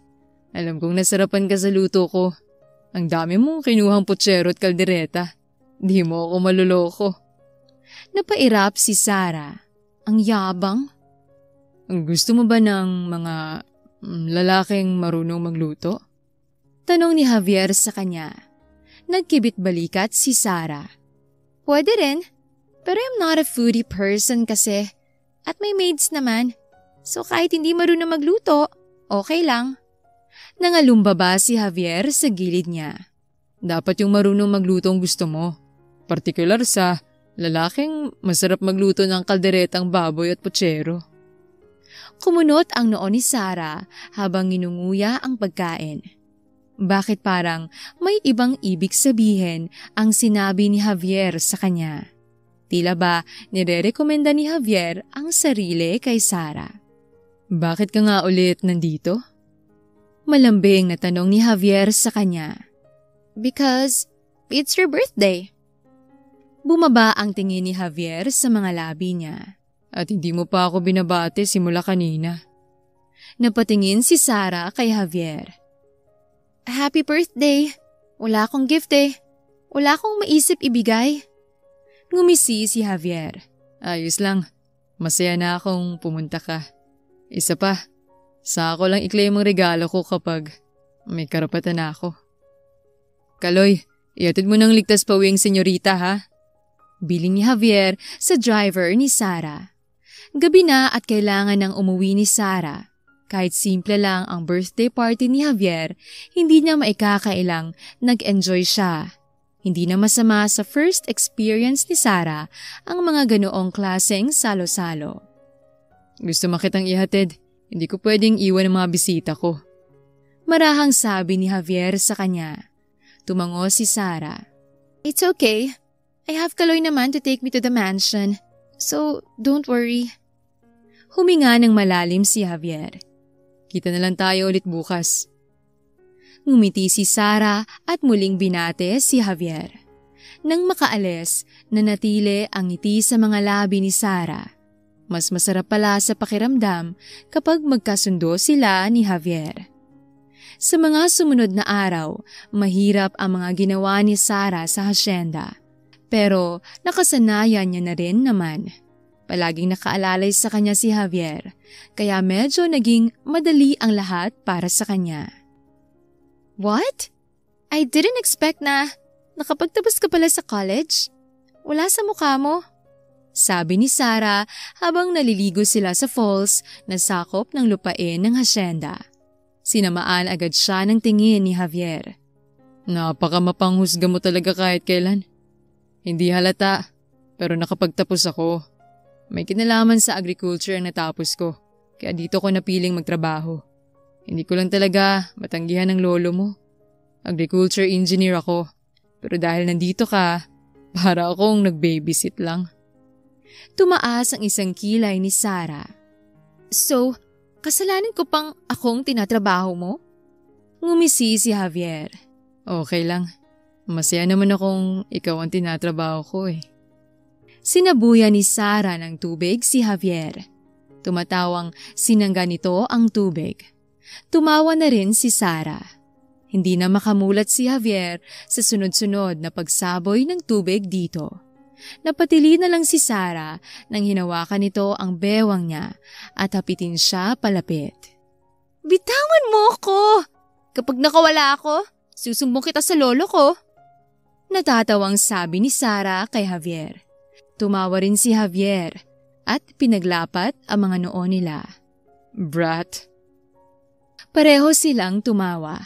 Alam kong nasarapan ka sa luto ko. Ang dami mong kinuhang putsero at kaldereta. Di mo ako maluloko. Napairap si Sarah. Ang yabang. Gusto mo ba ng mga lalaking marunong magluto? Tanong ni Javier sa kanya. Nagkibit balikat si Sarah. Pwede rin, pero I'm not a foodie person kasi. At may maids naman. So kahit hindi marunong magluto, okay lang. Nangalumbaba si Javier sa gilid niya. Dapat yung marunong magluto ang gusto mo. Partikular sa lalaking masarap magluto ng kalderetang baboy at putsero. Kumunot ang noo ni Sarah habang ginunguya ang pagkain. Bakit parang may ibang ibig sabihin ang sinabi ni Javier sa kanya? Tila ba nire-rekomenda ni Javier ang sarili kay Sarah? Bakit ka nga ulit nandito? Malambing na tanong ni Javier sa kanya. Because it's your birthday. Bumaba ang tingin ni Javier sa mga labi niya. At hindi mo pa ako binabati simula kanina. Napatingin si Sarah kay Javier. Happy birthday. Wala akong gift eh. Wala akong maisip ibigay. Ngumisi si Javier. Ayos lang. Masaya na akong pumunta ka. Isa pa, sa ako lang i-claim ang regalo ko kapag may karapatan na ako. Kaloy, ihatid mo ng ligtas pa uwing senyorita ha? Biling ni Javier sa driver ni Sarah. Gabi na at kailangan nang umuwi ni Sarah. Kahit simple lang ang birthday party ni Javier, hindi niya maikakailang nag-enjoy siya. Hindi na masama sa first experience ni Sarah ang mga ganoong klaseng salo-salo. Gusto makitang ihatid, hindi ko pwedeng iwan ang mga bisita ko. Marahang sabi ni Javier sa kanya. Tumango si Sarah. It's okay. I have Kaloy naman to take me to the mansion. So, don't worry. Huminga ng malalim si Javier. Kita na lang tayo ulit bukas. Ngumiti si Sarah at muling binate si Javier. Nang makaalis, nanatili ang ngiti sa mga labi ni Sarah. Mas masarap pala sa pakiramdam kapag magkasundo sila ni Javier. Sa mga sumunod na araw, mahirap ang mga ginawa ni Sarah sa hasyenda. Pero nakasanayan niya na rin naman. Palaging nakaalalay sa kanya si Javier, kaya medyo naging madali ang lahat para sa kanya. What? I didn't expect na nakapagtapos ka pala sa college. Wala sa mukha mo. Sabi ni Sarah habang naliligo sila sa falls na sakop ng lupain ng hasyenda. Sinamaan agad siya ng tingin ni Javier. Napakamapanghusga mo talaga kahit kailan. Hindi halata, pero nakapagtapos ako. May kinalaman sa agriculture ang natapos ko, kaya dito ko napiling magtrabaho. Hindi ko lang talaga matanggihan ng lolo mo. Agriculture engineer ako, pero dahil nandito ka, para akong nag-babysit lang. Tumaas ang isang kilay ni Sarah. So, kasalanan ko pang akong tinatrabaho mo? Ngumisi si Javier. Okay lang. Masaya naman akong ikaw ang tinatrabaho ko eh. Sinabuyan ni Sarah ng tubig si Javier. Tumatawang sinangga nito ang tubig. Tumawa na rin si Sarah. Hindi na makamulat si Javier sa sunod-sunod na pagsaboy ng tubig dito. Napatili na lang si Sarah nang hinawakan nito ang bewang niya at hapitin siya palapit. Bitawan mo ko! Kapag nakawala ako, susumbong kita sa lolo ko. Natatawang sabi ni Sarah kay Javier. Tumawa rin si Javier at pinaglapat ang mga noo nila. Brat. Pareho silang tumawa.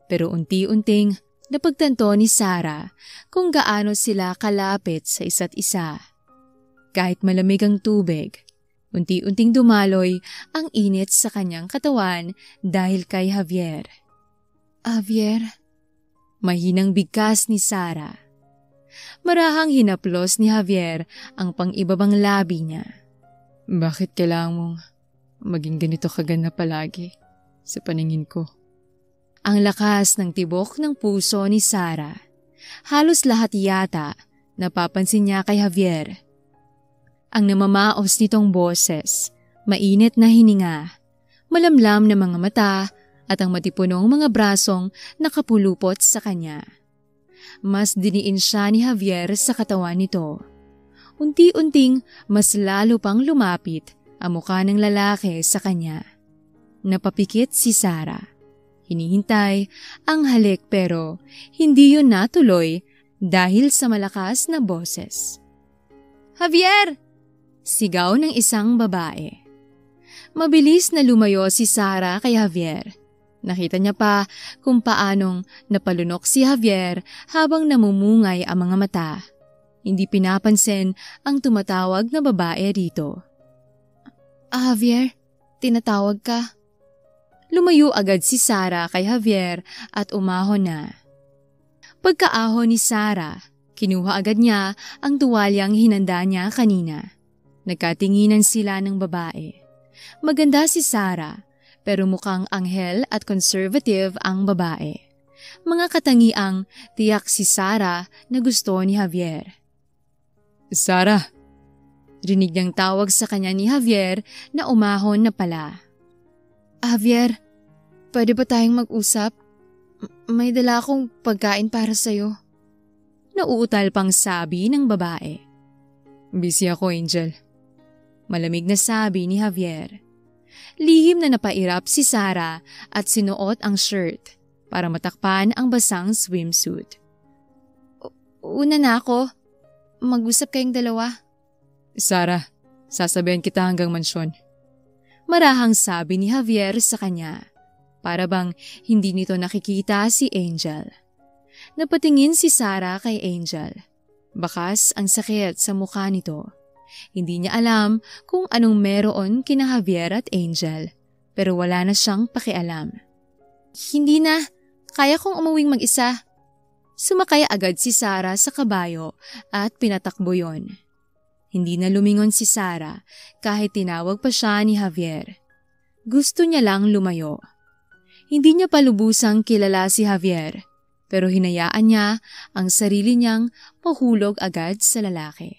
Pero unti-unting napagtanto ni Sarah kung gaano sila kalapit sa isa't isa. Kahit malamig ang tubig, unti-unting dumaloy ang init sa kanyang katawan dahil kay Javier. Javier? Mahinang bigkas ni Sarah. Marahang hinaplos ni Javier ang pang-ibabang labi niya. Bakit kailangan mong maging ganito kaganda palagi sa paningin ko? Ang lakas ng tibok ng puso ni Sarah. Halos lahat yata napapansin niya kay Javier. Ang namamaos nitong boses, mainit na hininga, malamlam na mga mata at ang matipunong mga brasong nakapulupot sa kanya. Mas diniin siya ni Javier sa katawan nito. Unti-unting mas lalo pang lumapit ang mukha ng lalaki sa kanya. Napapikit si Sarah. Hinihintay ang halik pero hindi yun natuloy dahil sa malakas na boses. Javier! Sigaw ng isang babae. Mabilis na lumayo si Sarah kay Javier. Nakita niya pa kung paanong napalunok si Javier habang namumungay ang mga mata. Hindi pinapansin ang tumatawag na babae rito. Javier, tinatawag ka. Lumayo agad si Sarah kay Javier at umahon na. Pagkaahon ni Sarah, kinuha agad niya ang tuwalyang hinanda niya kanina. Nagkatinginan sila ng babae. Maganda si Sarah, pero mukhang anghel at conservative ang babae. Mga katangiang tiyak si Sarah na gusto ni Javier. Sarah! Rinig niyang tawag sa kanya ni Javier na umahon na pala. Javier, pwede ba tayong mag-usap? May dala akong pagkain para sa'yo. Nauutal pang sabi ng babae. Busy ako, Angel. Malamig na sabi ni Javier. Lihim na napairap si Sarah at sinuot ang shirt para matakpan ang basang swimsuit. Una na ako. Mag-usap kayong dalawa. Sarah, sasabihan kita hanggang mansyon. Marahang sabi ni Javier sa kanya. Para bang hindi nito nakikita si Angel. Napatingin si Sarah kay Angel. Bakas ang sakit sa mukha nito. Hindi niya alam kung anong meron kina Javier at Angel, pero wala na siyang pakialam. Hindi na. Kaya kong umuwing mag-isa. Sumakay agad si Sarah sa kabayo at pinatakbo yon. Hindi na lumingon si Sarah kahit tinawag pa siya ni Javier. Gusto niya lang lumayo. Hindi niya pa lubusang kilala si Javier, pero hinayaan niya ang sarili niyang mahulog agad sa lalaki.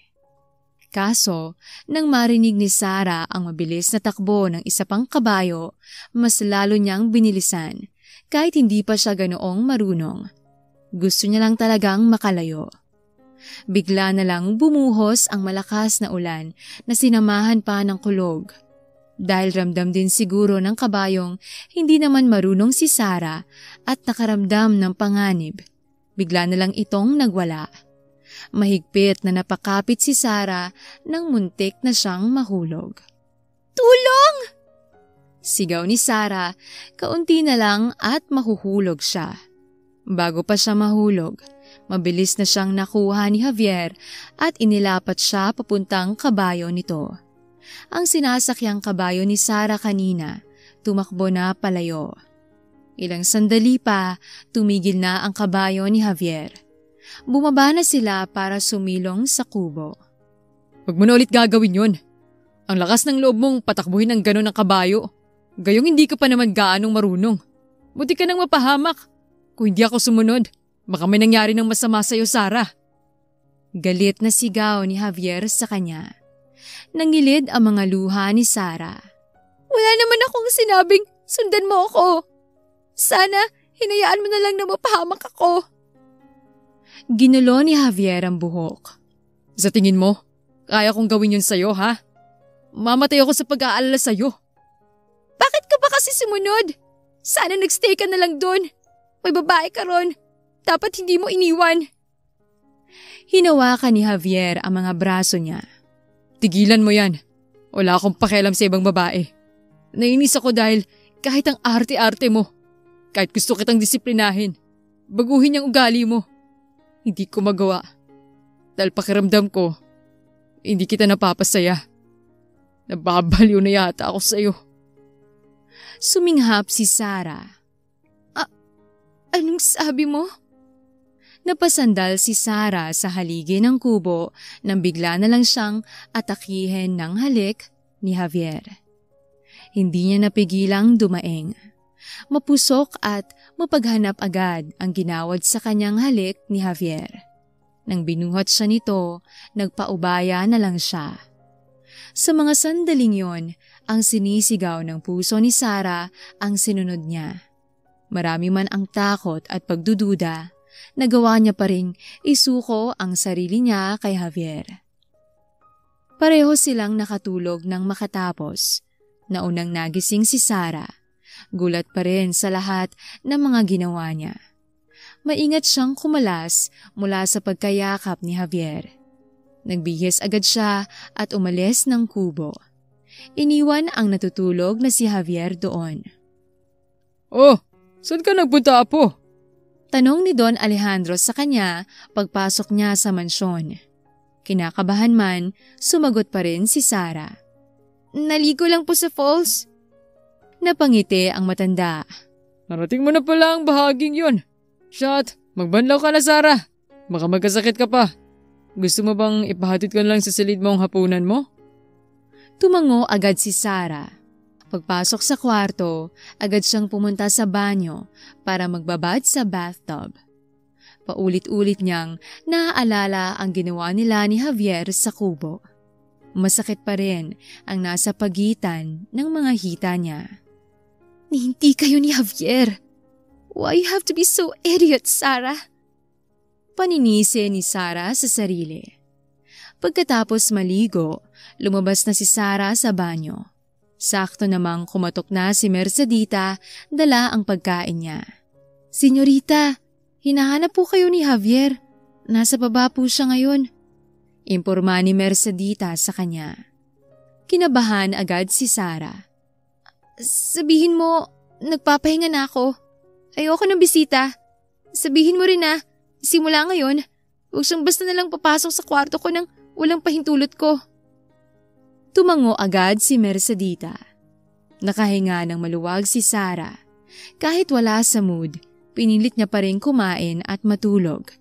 Kaso, nang marinig ni Sarah ang mabilis na takbo ng isa pang kabayo, mas lalo niyang binilisan kahit hindi pa siya ganoong marunong. Gusto niya lang talagang makalayo. Bigla na lang bumuhos ang malakas na ulan na sinamahan pa ng kulog. Dahil ramdam din siguro ng kabayong hindi naman marunong si Sarah at nakaramdam ng panganib, bigla na lang itong nagwala. Mahigpit na napakapit si Sarah nang muntik na siyang mahulog. Tulong! Sigaw ni Sarah, kaunti na lang at mahuhulog siya. Bago pa siya mahulog, mabilis na siyang nakuha ni Javier at inilapat siya papuntang kabayo nito. Ang sinasakyang kabayo ni Sarah kanina, tumakbo na palayo. Ilang sandali pa, tumigil na ang kabayo ni Javier. Bumaba na sila para sumilong sa kubo. Huwag mo na ulit gagawin yun. Ang lakas ng loob mong patakbuhin ng gano'n ng kabayo. Gayong hindi ka pa naman gaanong marunong. Buti ka nang mapahamak. Kung hindi ako sumunod, baka may nangyari ng masama sa'yo, Sarah. Galit na sigaw ni Javier sa kanya. Nangilid ang mga luha ni Sarah. Wala naman akong sinabing sundan mo ako. Sana hinayaan mo na lang na mapahamak ako. Ginulo ni Javier ang buhok. Sa tingin mo, kaya kong gawin yun sa'yo, ha? Mamatay ako sa pag-aalala sa'yo. Bakit ka ba kasi sumunod? Sana nagstay ka na lang doon. May babae ka ron. Dapat hindi mo iniwan. Hinawakan ni Javier ang mga braso niya. Tigilan mo yan. Wala akong pakialam sa ibang babae. Nainis ako dahil kahit ang arte-arte mo, kahit gusto kitang disiplinahin, baguhin yung ugali mo, hindi ko magawa. Dahil pakiramdam ko, hindi kita napapasaya. Nababaliw na yata ako sa'yo. Suminghap si Sarah. Anong sabi mo? Napasandal si Sarah sa haligi ng kubo nang bigla na lang siyang atakihin ng halik ni Javier. Hindi niya napigilang dumaeng. Mapusok at mapaghanap agad ang ginawad sa kanyang halik ni Javier. Nang binuhat siya nito, nagpaubaya na lang siya. Sa mga sandaling yon, ang sinisigaw ng puso ni Sarah ang sinunod niya. Marami man ang takot at pagdududa, nagawa niya pa ring isuko ang sarili niya kay Javier. Pareho silang nakatulog nang makatapos. Naunang nagising si Sarah. Gulat pa rin sa lahat ng mga ginawa niya. Maingat siyang kumalas mula sa pagkayakap ni Javier. Nagbihis agad siya at umalis ng kubo. Iniwan ang natutulog na si Javier doon. Oh, saan ka nagpunta, Apo? Tanong ni Don Alejandro sa kanya pagpasok niya sa mansyon. Kinakabahan man, sumagot pa rin si Sarah. Naligo lang po sa falls. Napangiti ang matanda. Narating mo na pala ang bahaging yon. Shot, magbanlaw ka na, Sarah. Baka magkasakit ka pa. Gusto mo bang ipahatid ko na lang sa silid mo ang hapunan mo? Tumango agad si Sarah. Pagpasok sa kwarto, agad siyang pumunta sa banyo para magbabad sa bathtub. Paulit-ulit niyang naaalala ang ginawa nila ni Javier sa kubo. Masakit pa rin ang nasa pagitan ng mga hita niya. Hindi kayo ni Javier. Why you have to be so idiot, Sarah? Paninisi ni Sarah sa sarili. Pagkatapos maligo, lumabas na si Sarah sa banyo. Sakto namang kumatok na si Mercedita, dala ang pagkain niya. Senyorita, hinahanap po kayo ni Javier. Nasa baba po siya ngayon. Imporma ni Mercedita sa kanya. Kinabahan agad si Sarah. Sabihin mo, nagpapahinga na ako. Ayoko ng bisita. Sabihin mo rin na, simula ngayon, huwag siyang basta nalang papasok sa kwarto ko nang walang pahintulot ko. Tumango agad si Mercedita. Nakahinga ng maluwag si Sarah. Kahit wala sa mood, pinilit niya pa rin kumain at matulog.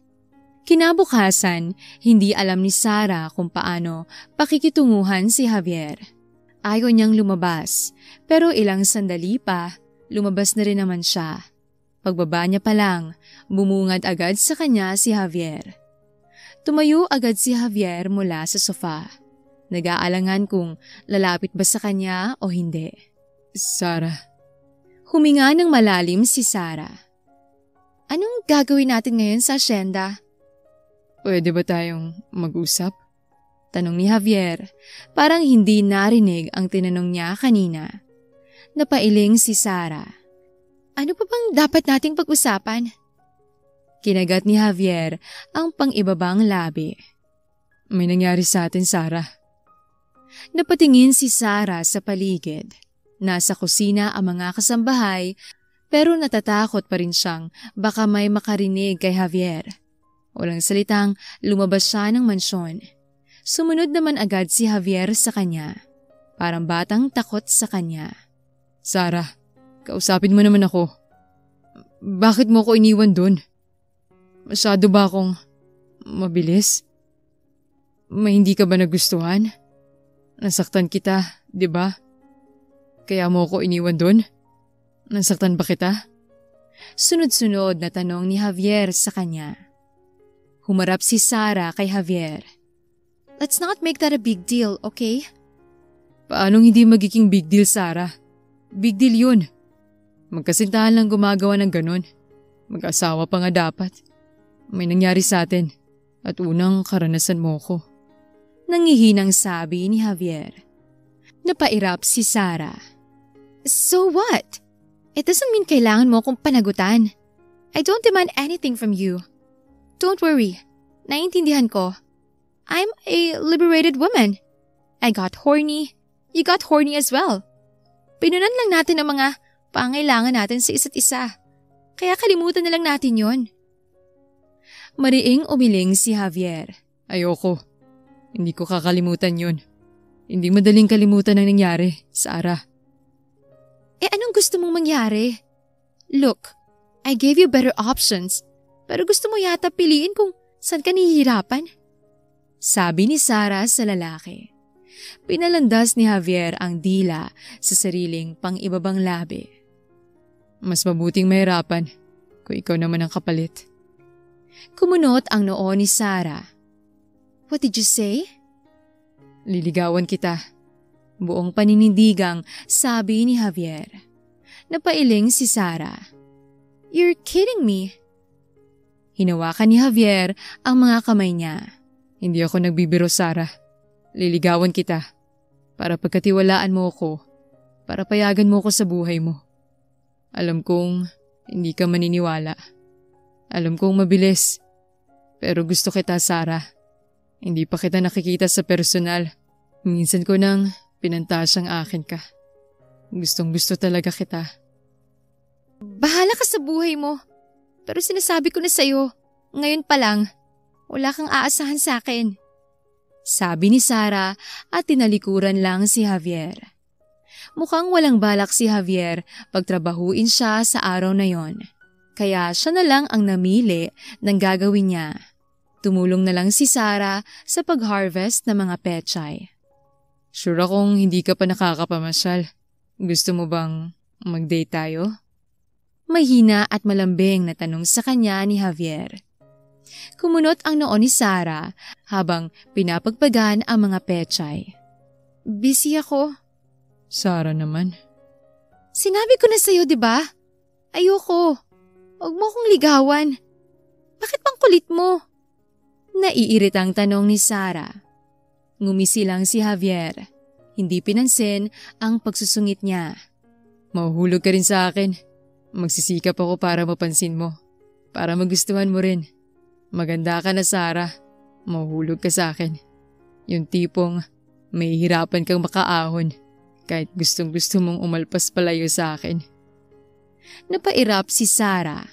Kinabukasan, hindi alam ni Sarah kung paano pakikitunguhan si Javier. Ayaw niyang lumabas, pero ilang sandali pa, lumabas na rin naman siya. Pagbaba niya pa lang, bumungad agad sa kanya si Javier. Tumayo agad si Javier mula sa sofa. Nag-aalangan kung lalapit ba sa kanya o hindi. Sarah. Huminga ng malalim si Sarah. Anong gagawin natin ngayon sa asyenda? Pwede ba tayong mag-usap? Tanong ni Javier, parang hindi narinig ang tinanong niya kanina. Napailing si Sarah. Ano pa bang dapat nating pag-usapan? Kinagat ni Javier ang pang-ibabang labi. May nangyari sa atin, Sarah. Napatingin si Sarah sa paligid. Nasa kusina ang mga kasambahay pero natatakot pa rin siyang baka may makarinig kay Javier. Walang salitang lumabas siya ng mansyon. Sumunod naman agad si Javier sa kanya. Parang batang takot sa kanya. Sarah, kausapin mo naman ako. Bakit mo ko iniwan dun? Masyado ba akong mabilis? May hindi ka ba nagustuhan? Nasaktan kita, di ba? Kaya mo ko iniwan dun? Nasaktan ba kita? Sunod-sunod na tanong ni Javier sa kanya. Humarap si Sarah kay Javier. Let's not make that a big deal, okay? Paanong hindi magiging big deal, Sarah? Big deal yun. Magkasintahan lang gumagawa ng ganun. Mag-asawa pa nga dapat. May nangyari sa atin at unang karanasan mo ko. Nangihinang sabi ni Javier. Napairap si Sarah. So what? It doesn't mean kailangan mo akong panagutan. I don't demand anything from you. Don't worry. Naiintindihan ko. I'm a liberated woman. I got horny. You got horny as well. Pinunan lang natin ang mga pangailangan natin sa isa't isa. Kaya kalimutan na lang natin yon. Mariing umiling si Javier. Ayoko. Hindi ko kakalimutan yun. Hindi madaling kalimutan ang nangyari, Sarah. Anong gusto mong mangyari? Look, I gave you better options, pero gusto mo yata piliin kung saan ka nahihirapan? Sabi ni Sarah sa lalaki. Pinalandas ni Javier ang dila sa sariling pang-ibabang labi. Mas mabuting mahirapan kung ikaw naman ang kapalit. Kumunot ang noo ni Sarah. What did you say? Liligawan kita. Buong paninindigang sabi ni Javier. Napailing si Sarah. You're kidding me. Hinawakan ni Javier ang mga kamay niya. Hindi ako nagbibiro, Sarah. Liligawan kita. Para pagkatiwalaan mo ako. Para payagan mo ako sa buhay mo. Alam kong hindi ka maniniwala. Alam kong mabilis. Pero gusto kita, Sarah. Hindi pa kita nakikita sa personal. Minsan ko nang pinantasyang akin ka. Gustong gusto talaga kita. Bahala ka sa buhay mo. Pero sinasabi ko na sa'yo, ngayon pa lang, wala kang aasahan sa akin. Sabi ni Sarah at tinalikuran lang si Javier. Mukhang walang balak si Javier pagtrabahuin siya sa araw na yon. Kaya siya na lang ang namili ng gagawin niya. Tumulong na lang si Sarah sa pag-harvest ng mga pechay. Sure akong hindi ka pa nakakapamasyal. Gusto mo bang mag-date tayo? Mahina at malambing na tanong sa kanya ni Javier. Kumunot ang noo ni Sarah habang pinapagpagan ang mga pechay. Busy ako. Sarah naman. Sinabi ko na sa'yo, di ba? Ayoko. Huwag mo akong ligawan. Bakit bang kulit mo? Naiiritang tanong ni Sarah. Ngumisi lang si Javier. Hindi pinansin ang pagsusungit niya. Mahuhulog ka rin sa akin. Magsisikap ako para mapansin mo. Para magustuhan mo rin. Maganda ka na, Sarah. Mahuhulog ka sa akin. Yung tipong may hirapan kang makaahon kahit gustong gusto mong umalpas palayo sa akin. Napairap si Sarah.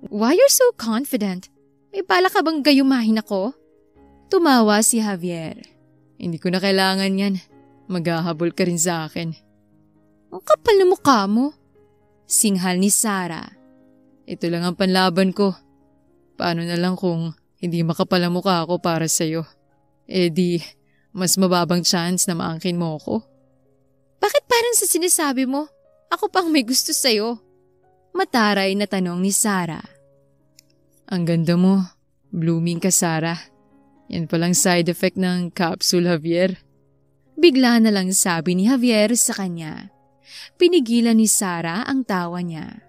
Why you're so confident? May bala ka bang gayumahin ako? Tumawa si Javier. Hindi ko na kailangan yan. Maghahabol ka rin sa akin. Ang kapal na mukha mo. Singhal ni Sarah. Ito lang ang panlaban ko. Paano na lang kung hindi makapalamukha ako para sa'yo? Di, mas mababang chance na maangkin mo ako. Bakit parang sa sinasabi mo, ako pang may gusto sa'yo? Mataray na tanong ni Sarah. Ang ganda mo. Blooming ka, Sarah. Yan palang side effect ng capsule, Javier. Bigla na lang sabi ni Javier sa kanya. Pinigilan ni Sarah ang tawa niya.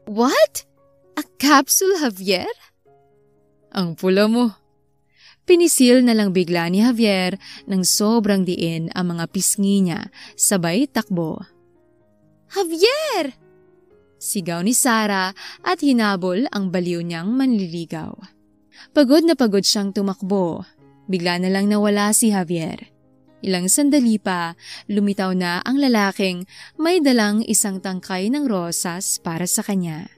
What? A capsule, Javier? Ang pula mo. Pinisil na lang bigla ni Javier nang sobrang diin ang mga pisngi niya sabay takbo. Javier! Sigaw ni Sarah at hinabol ang baliw niyang manliligaw. Pagod na pagod siyang tumakbo. Bigla na lang nawala si Javier. Ilang sandali pa, lumitaw na ang lalaking may dalang isang tangkay ng rosas para sa kanya.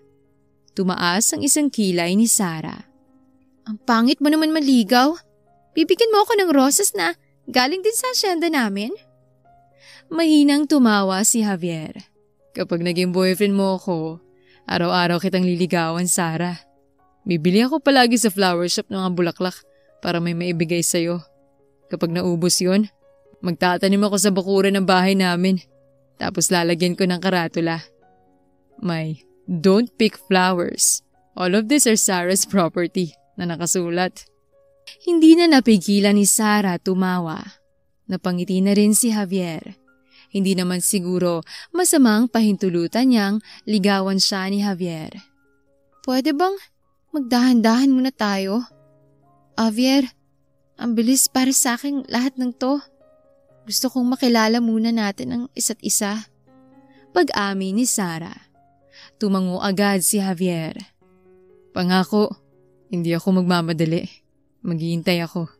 Tumaas ang isang kilay ni Sarah. Ang pangit mo naman maligaw. Bibigyan mo ako ng rosas na galing din sa asyenda namin? Mahinang tumawa si Javier. Kapag naging boyfriend mo ako, araw-araw kitang liligawan, Sarah. Bibili ako palagi sa flower shop ng mga bulaklak para may maibigay sa'yo. Kapag naubos yun, magtatanim ako sa bakuran ng bahay namin. Tapos lalagyan ko ng karatula. May "Don't pick flowers. All of these are Sarah's property" na nakasulat. Hindi na napigilan ni Sarah tumawa. Napangiti na rin si Javier. Hindi naman siguro masamang pahintulutan niyang ligawan siya ni Javier. Pwede bang magdahan-dahan muna tayo? Javier, ang bilis para sa akin lahat ng to. Gusto kong makilala muna natin ang isa't isa. Pag-amin ni Sarah. Tumango agad si Javier. Pangako, hindi ako magmamadali. Maghihintay ako.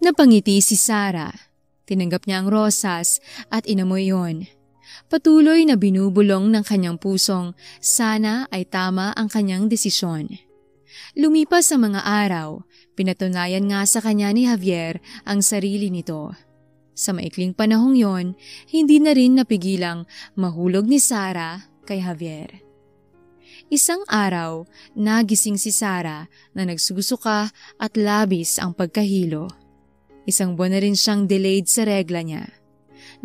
Napangiti si Sarah. Tinanggap niya ang rosas at inamoy yon. Patuloy na binubulong ng kanyang pusong sana ay tama ang kanyang desisyon. Lumipas ang mga araw, pinatunayan nga sa kanya ni Javier ang sarili nito. Sa maikling panahong yon, hindi na rin napigilang mahulog ni Sarah kay Javier. Isang araw, nagising si Sarah na nagsusuka at labis ang pagkahilo. Isang buwan na rin siyang delayed sa regla niya.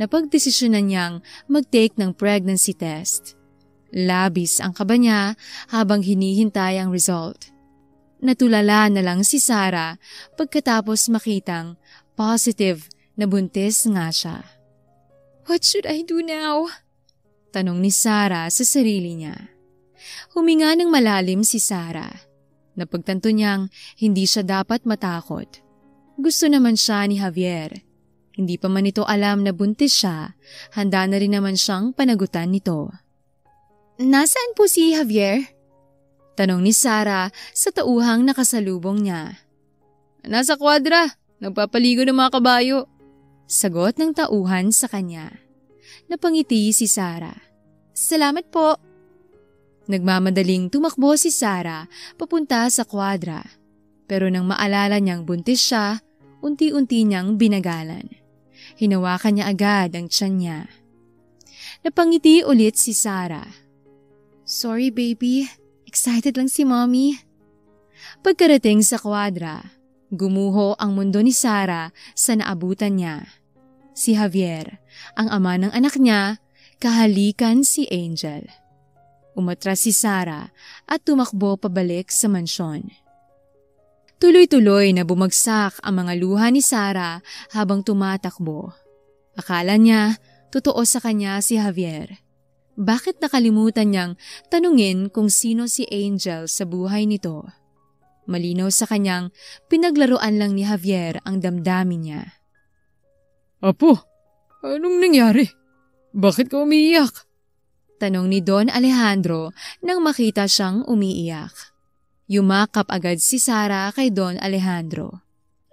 Napagdesisyonan niyang mag-take ng pregnancy test. Labis ang kaba niya habang hinihintay ang result. Natulala na lang si Sarah pagkatapos makitang positive na buntis nga siya. What should I do now? Tanong ni Sarah sa sarili niya. Huminga ng malalim si Sarah. Napagtanto niyang hindi siya dapat matakot. Gusto naman siya ni Javier. Hindi pa man ito alam na buntis siya, handa na rin naman siyang panagutan nito. Nasaan po si Javier? Tanong ni Sarah sa tauhang nakasalubong niya. Nasa kwadra, nagpapaligo ng mga kabayo. Sagot ng tauhan sa kanya. Napangiti si Sarah. Salamat po. Nagmamadaling tumakbo si Sarah papunta sa kwadra. Pero nang maalala niyang buntis siya, unti-unti niyang binagalan. Hinawakan niya agad ang tiyan niya. Napangiti ulit si Sarah. Sorry baby, excited lang si mommy. Pagkarating sa kwadra, gumuho ang mundo ni Sarah sa naabutan niya. Si Javier, ang ama ng anak niya, kahalikan si Angel. Umatras si Sarah at tumakbo pabalik sa mansyon. Tuloy-tuloy na bumagsak ang mga luha ni Sarah habang tumatakbo. Akala niya, totoo sa kanya si Javier. Bakit nakalimutan niyang tanungin kung sino si Angel sa buhay nito? Malinaw sa kanyang pinaglaruan lang ni Javier ang damdamin niya. Apo, anong nangyari? Bakit ka umiiyak? Tanong ni Don Alejandro nang makita siyang umiiyak. Yumakap agad si Sarah kay Don Alejandro.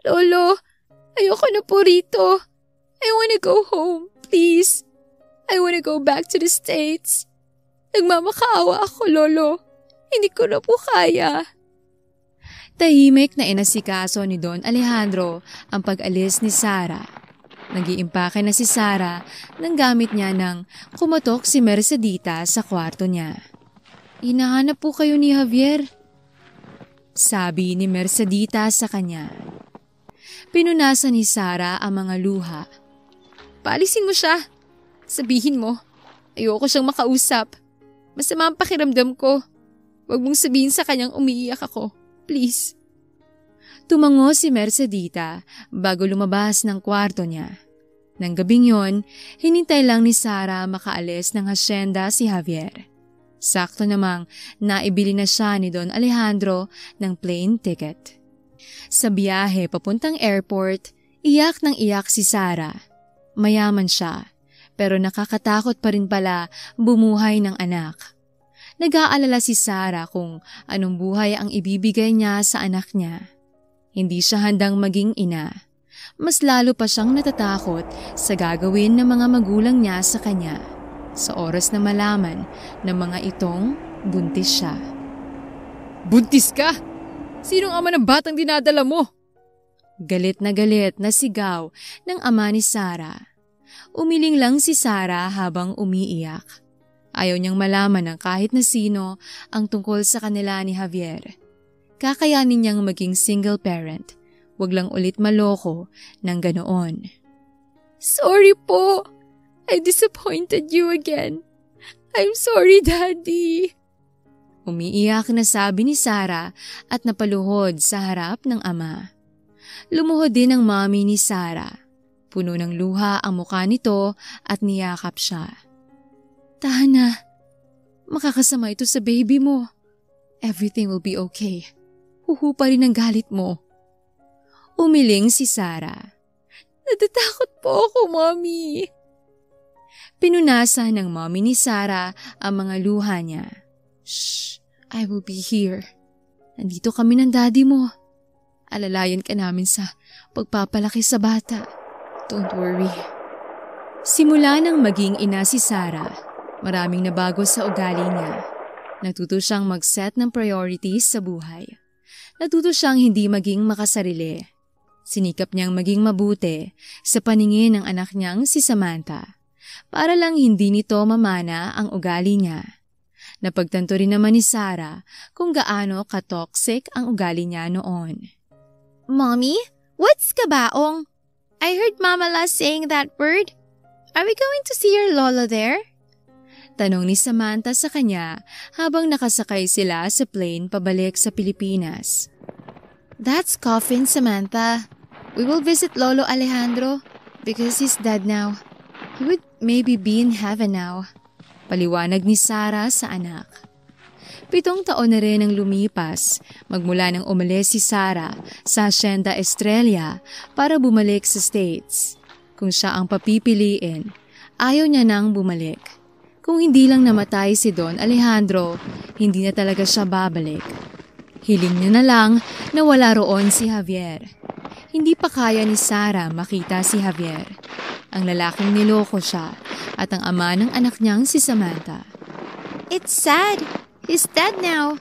Lolo, ayoko na po rito. I wanna go home, please. I wanna go back to the States. Nagmamakaawa ako, Lolo. Hindi ko na po kaya. Tahimik na inasikaso ni Don Alejandro ang pag-alis ni Sarah. Nag-iimpake na si Sarah nang gamit niya nang kumatok si Mercedita sa kwarto niya. "Hinahanap po kayo ni Javier," sabi ni Mercedita sa kanya. Pinunasan ni Sarah ang mga luha. "Paalisin mo siya. Sabihin mo, ayoko siyang makausap. Masama ang pakiramdam ko. Huwag mong sabihin sa kanyang umiiyak ako. Please." Tumango si Mercedita bago lumabas ng kwarto niya. Nang gabing yon, hinintay lang ni Sarah makaalis ng hasyenda si Javier. Sakto namang naibili na siya ni Don Alejandro ng plane ticket. Sa biyahe papuntang airport, iyak ng iyak si Sarah. Mayaman siya, pero nakakatakot pa rin pala bumuhay ng anak. Nag-aalala si Sarah kung anong buhay ang ibibigay niya sa anak niya. Hindi siya handang maging ina. Mas lalo pa siyang natatakot sa gagawin ng mga magulang niya sa kanya sa oras na malaman ng mga itong buntis siya. Buntis ka? Sinong ama ng batang dinadala mo? Galit na sigaw ng ama ni Sarah. Umiling lang si Sarah habang umiiyak. Ayaw niyang malaman ng kahit na sino ang tungkol sa kanila ni Javier. Kakayanin niyang maging single parent. Huwag lang ulit maloko ng ganoon. "Sorry po. I disappointed you again. I'm sorry, Daddy." Umiiyak na sabi ni Sarah at napaluhod sa harap ng ama. Lumuhod din ang mommy ni Sarah. Puno ng luha ang mukha nito at niyakap siya. "Tahan na. Makakasama ito sa baby mo. Everything will be okay. Huhupa rin ang galit mo." Umiling si Sarah. "Natatakot po ako, Mommy." Pinunasan ng mommy ni Sarah ang mga luha niya. "Shh, I will be here. Nandito kami ng daddy mo. Alalayan ka namin sa pagpapalaki sa bata. Don't worry." Simula nang maging ina si Sarah, maraming nabago sa ugali niya. Natuto siyang mag-set ng priorities sa buhay. Natuto siyang hindi maging makasarili. Sinikap niyang maging mabuti sa paningin ng anak niyang si Samantha para lang hindi nito mamana ang ugali niya. Napagtanto rin naman ni Sarah kung gaano ka-toxic ang ugali niya noon. "Mommy, what's kabaong? I heard Mama last saying that word. Are we going to see your lolo there?" Tanong ni Samantha sa kanya habang nakasakay sila sa plane pabalik sa Pilipinas. "That's coffin, Samantha. We will visit Lolo Alejandro because he's dead now. He would maybe be in heaven now." Paliwanag ni Sarah sa anak. 7 taon na rin ang lumipas magmula nang umalis si Sarah sa Hacienda Estrella para bumalik sa States. Kung siya ang papipiliin, ayaw niya nang bumalik. Kung hindi lang namatay si Don Alejandro, hindi na talaga siya babalik. Hiling niya na lang na wala roon si Javier. Hindi pa kaya ni Sarah makita si Javier, ang lalaking niloko siya at ang ama ng anak niyang si Samantha. "It's sad. He's dead now.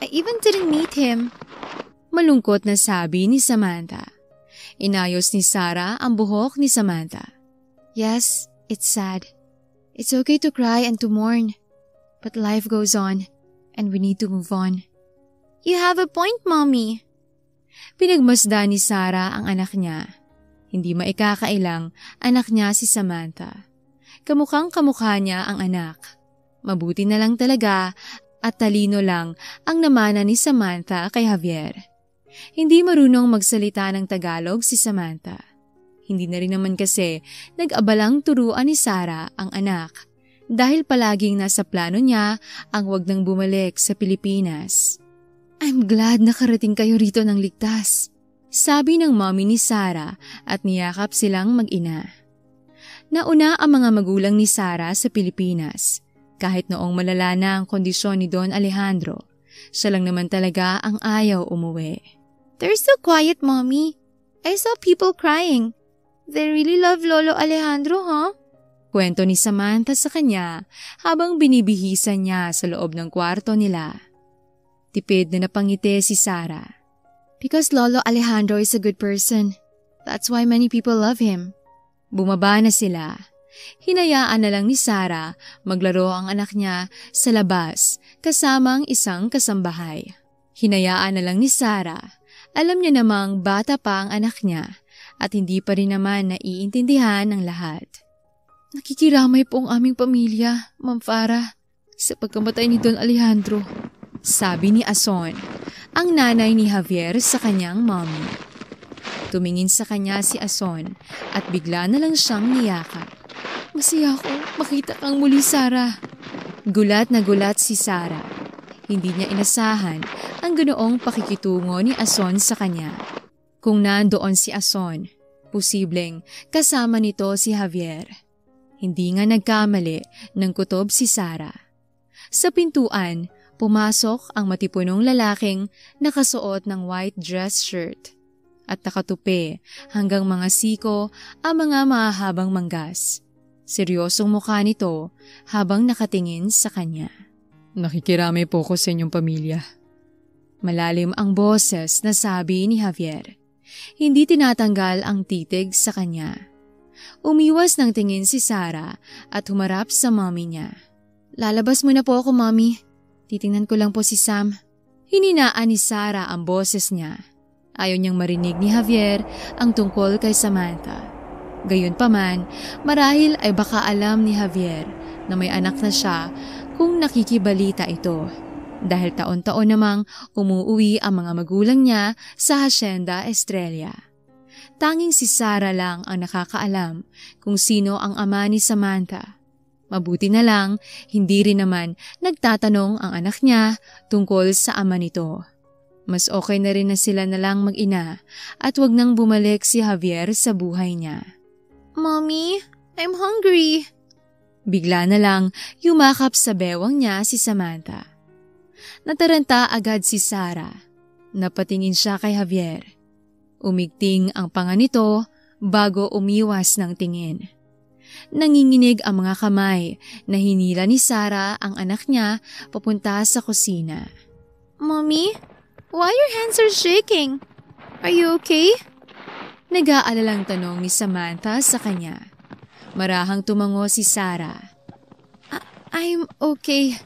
I even didn't meet him." Malungkot na sabi ni Samantha. Inayos ni Sarah ang buhok ni Samantha. "Yes, it's sad. It's okay to cry and to mourn. But life goes on, and we need to move on." "You have a point, Mommy." Pinagmasdan ni Sarah ang anak niya. Hindi maikakailang anak niya si Samantha. Kamukhang kamukha niya ang anak. Mabuti na lang talaga at talino lang ang namana ni Samantha kay Javier. Hindi marunong magsalita ng Tagalog si Samantha. Hindi na rin naman kasi nag-abalang turuan ni Sarah ang anak dahil palaging nasa plano niya ang wag nang bumalik sa Pilipinas. "I'm glad nakarating kayo rito ng ligtas," sabi ng mommy ni Sarah at niyakap silang mag-ina. Nauna ang mga magulang ni Sarah sa Pilipinas. Kahit noong malala na ang kondisyon ni Don Alejandro, siya lang naman talaga ang ayaw umuwi. "They're so quiet, Mommy. I saw people crying. They really love Lolo Alejandro, huh?" Kwento ni Samantha sa kanya habang binibihisan niya sa loob ng kwarto nila. Tipid na napangiti si Sarah. "Because Lolo Alejandro is a good person. That's why many people love him. Bumaba na sila. Hinayaan na lang ni Sarah maglaro ang anak niya sa labas kasamang isang kasambahay. Hinayaan na lang ni Sarah. Alam niya namang bata pa ang anak niya at hindi pa rin naman naiintindihan ng lahat. Nakikiramay po ang aming pamilya, Ma'am Farah, sa pagkamatay ni Don Alejandro, sabi ni Ason, ang nanay ni Javier sa kanyang mommy. Tumingin sa kanya si Ason at bigla na lang siyang niyakap. Masaya ako makita kang muli, Sarah. Gulat na gulat si Sarah. Hindi niya inasahan ang ganoong pakikitungo ni Ason sa kanya. Kung nandoon si Ason, posibleng kasama nito si Javier. Hindi nga nagkamali ng kutob si Sarah. Sa pintuan, pumasok ang matipunong lalaking nakasuot ng white dress shirt at nakatupi hanggang mga siko ang mga mahahabang manggas. Seryosong mukha nito habang nakatingin sa kanya. Nakikiramay po ko sa inyong pamilya. Malalim ang boses na sabi ni Javier. Hindi tinatanggal ang titig sa kanya. Umiwas ng tingin si Sarah at humarap sa mommy niya. Lalabas muna po ako, mommy. Titingnan ko lang po si Sam. Hininaan ni Sarah ang boses niya. Ayaw niyang marinig ni Javier ang tungkol kay Samantha. Gayunpaman, marahil ay baka alam ni Javier na may anak na siya kung nakikibalita ito. Dahil taon-taon namang umuuwi ang mga magulang niya sa Hacienda Estrella. Tanging si Sarah lang ang nakakaalam kung sino ang ama ni Samantha. Mabuti na lang, hindi rin naman nagtatanong ang anak niya tungkol sa ama nito. Mas okay na rin na sila na lang mag-ina at wag nang bumalik si Javier sa buhay niya. Mommy, I'm hungry. Bigla na lang yumakap sa bewang niya si Samantha. Nataranta agad si Sarah. Napatingin siya kay Javier. Umigting ang panga nito bago umiwas ng tingin. Nanginginig ang mga kamay na hinila ni Sarah ang anak niya papunta sa kusina. Mommy, why your hands are shaking? Are you okay? Nag-aalalang tanong ni Samantha sa kanya. Marahang tumango si Sarah. I'm okay.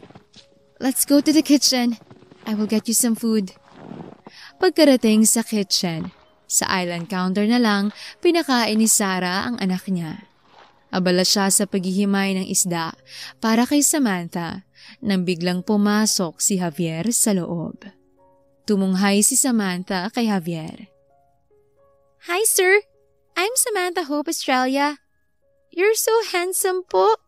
Let's go to the kitchen. I will get you some food. Pagkarating sa kitchen, sa island counter na lang pinakain ni Sarah ang anak niya. Abala siya sa paghihimay ng isda para kay Samantha nang biglang pumasok si Javier sa loob. Tumunghay si Samantha kay Javier. Hi, sir. I'm Samantha Hope Estrella. You're so handsome po.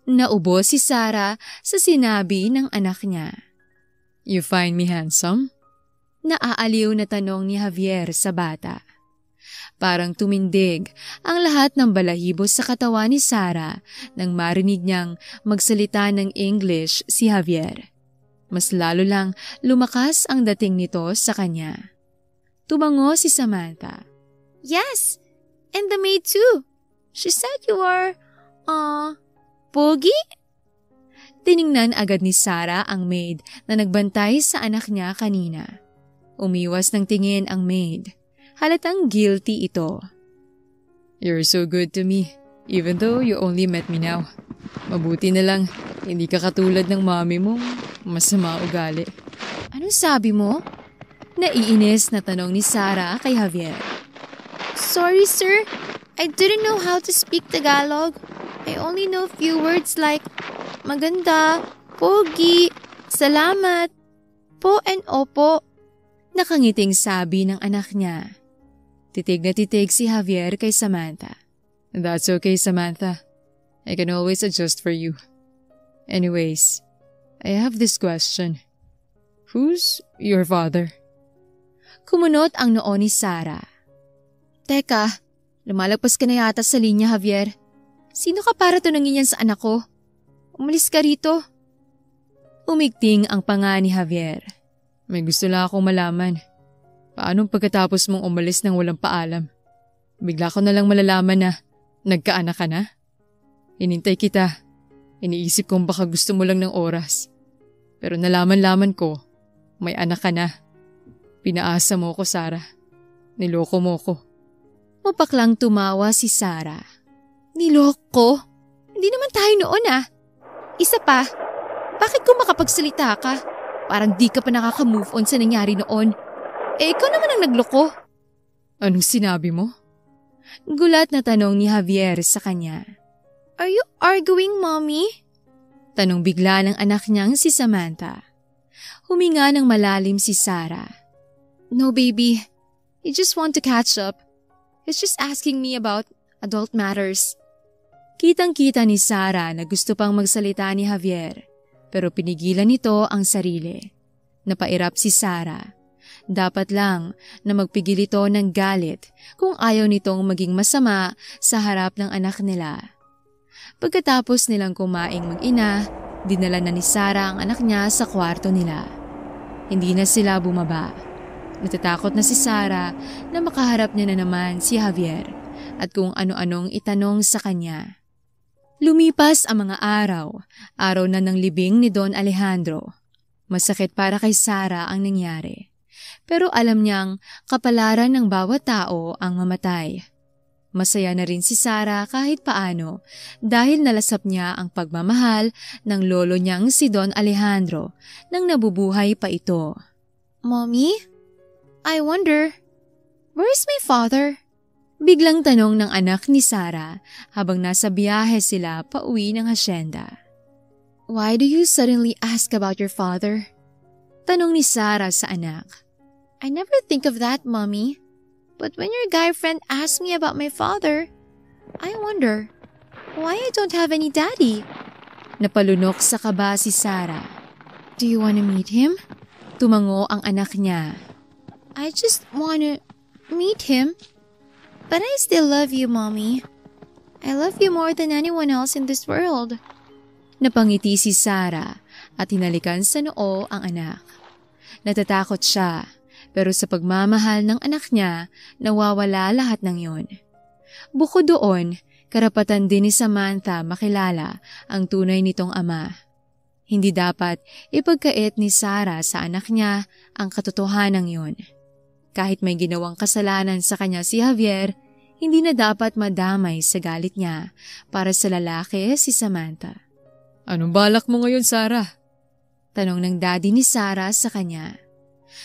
Naubo si Sarah sa sinabi ng anak niya. You find me handsome? Naaaliw na tanong ni Javier sa bata. Parang tumindig ang lahat ng balahibo sa katawan ni Sarah nang marinig niyang magsalita ng English si Javier. Mas lalo lang lumakas ang dating nito sa kanya. Tumango si Samantha. Yes, and the maid too. She said you are, pogi? Tiningnan agad ni Sarah ang maid na nagbantay sa anak niya kanina. Umiwas ng tingin ang maid. Halatang guilty ito. You're so good to me, even though you only met me now. Mabuti na lang, hindi ka katulad ng mami mo, masama ugali. Anong sabi mo? Naiinis na tanong ni Sarah kay Javier. Sorry, sir. I didn't know how to speak Tagalog. I only know a few words like maganda, pogi, salamat, po and opo. Nakangiting sabi ng anak niya. Titig na titig si Javier kay Samantha. That's okay, Samantha. I can always adjust for you. Anyways, I have this question. Who's your father? Kumunot ang noo ni Sarah. Teka, lumalagpas ka na yata sa linya, Javier. Sino ka para tunangin yan sa anak ko? Umalis ka rito. Umigting ang panga ni Javier. May gusto lang akong malaman. Paano pagkatapos mong umalis nang walang paalam? Bigla ko na lang malalaman na nagkaanak ka na? Hinintay kita. Iniisip kong baka gusto mo lang ng oras. Pero nalaman-laman ko, may anak ka na. Pinaasa mo ko, Sarah. Niloko mo ko. Mapaklang tumawa si Sarah. Niloko? Hindi naman tayo noon Isa pa, bakit kung makapagsalita ka? Parang di ka pa nakaka-move on sa nangyari noon. Ikaw naman ang nagloko. Anong sinabi mo? Gulat na tanong ni Javier sa kanya. Are you arguing, Mommy? Tanong bigla ng anak niyang si Samantha. Huminga ng malalim si Sarah. No, baby. You just want to catch up. He's just asking me about adult matters. Kitang-kita ni Sarah na gusto pang magsalita ni Javier, pero pinigilan nito ang sarili. Napairap si Sarah. Dapat lang na magpigil ito ng galit kung ayaw nitong maging masama sa harap ng anak nila. Pagkatapos nilang kumaing mag-ina, dinala na ni Sarah ang anak niya sa kwarto nila. Hindi na sila bumaba. Natatakot na si Sarah na makaharap niya na naman si Javier at kung ano-anong itanong sa kanya. Lumipas ang mga araw na ng libing ni Don Alejandro. Masakit para kay Sarah ang nangyari. Pero alam niyang kapalaran ng bawat tao ang mamatay. Masaya na rin si Sarah kahit paano dahil nalasap niya ang pagmamahal ng lolo niyang si Don Alejandro nang nabubuhay pa ito. Mommy, I wonder, where's my father? Biglang tanong ng anak ni Sarah habang nasa biyahe sila pauwi ng hasyenda. Why do you suddenly ask about your father? Tanong ni Sarah sa anak. I never think of that, Mommy. But when your guy friend asks me about my father, I wonder why I don't have any daddy. Napalunok sa kaba si Sarah. Do you want to meet him? Tumango ang anak niya. I just want to meet him. But I still love you, Mommy. I love you more than anyone else in this world. Napangiti si Sarah at hinalikan sa noo ang anak. Natatakot siya. Pero sa pagmamahal ng anak niya, nawawala lahat ng yon. Bukod doon, karapatan din ni Samantha makilala ang tunay nitong ama. Hindi dapat ipagkait ni Sarah sa anak niya ang katotohanan yon. Kahit may ginawang kasalanan sa kanya si Javier, hindi na dapat madamay sa galit niya para sa lalaki si Samantha. Anong balak mo ngayon, Sarah? Tanong ng daddy ni Sarah sa kanya.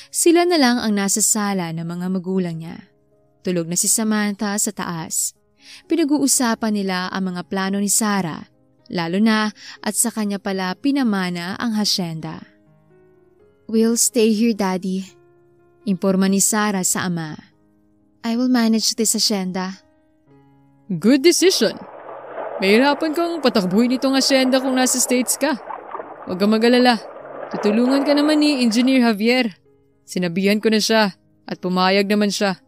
Sila na lang ang nasa sala ng mga magulang niya. Tulog na si Samantha sa taas. Pinag-uusapan nila ang mga plano ni Sarah, lalo na at sa kanya pala pinamana ang hasyenda. We'll stay here, Daddy. Imporma ni Sarah sa ama. I will manage this hasyenda. Good decision. Mahirapan kang patakbuhin itong hasyenda kung nasa States ka. Huwag kang mag-alala. Tutulungan ka naman ni Engineer Javier. Sinabihan ko na siya at pumayag naman siya.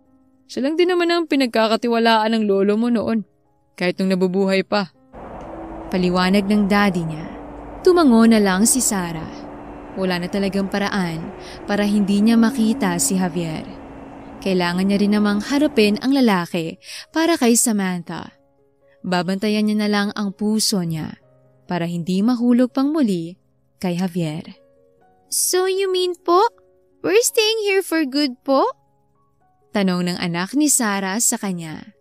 Siya lang din naman ang pinagkakatiwalaan ng lolo mo noon, kahit nung nabubuhay pa. Paliwanag ng daddy niya. Tumango na lang si Sarah. Wala na talagang paraan para hindi niya makita si Javier. Kailangan niya rin namang harapin ang lalaki para kay Samantha. Babantayan niya na lang ang puso niya para hindi mahulog pang muli kay Javier. So you mean po? We're staying here for good po? Tanong ng anak ni Sarah sa kanya.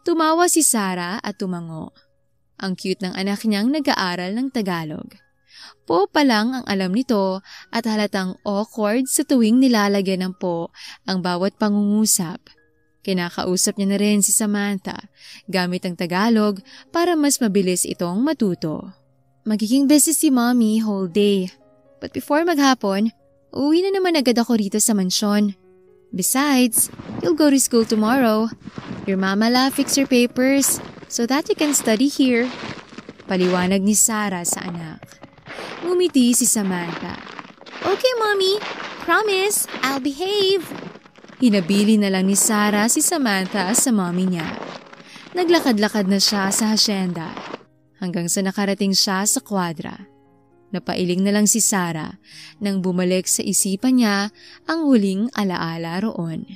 Tumawa si Sarah at tumango. Ang cute ng anak niyang nag-aaral ng Tagalog. Po pa lang ang alam nito at halatang awkward sa tuwing nilalagyan ng po ang bawat pangungusap. Kinakausap niya na rin si Samantha gamit ang Tagalog para mas mabilis itong matuto. Magiging busy si Mommy whole day. But before maghapon, uwi na naman agad ako rito sa mansyon. Besides, you'll go to school tomorrow. Your mama fix your papers so that you can study here. Paliwanag ni Sarah sa anak. Ngumiti si Samantha. Okay, Mommy. Promise, I'll behave. Hinabili na lang ni Sarah si Samantha sa mommy niya. Naglakad-lakad na siya sa hasyenda hanggang sa nakarating siya sa kwadra. Napailing na lang si Sarah nang bumalik sa isipan niya ang huling alaala roon.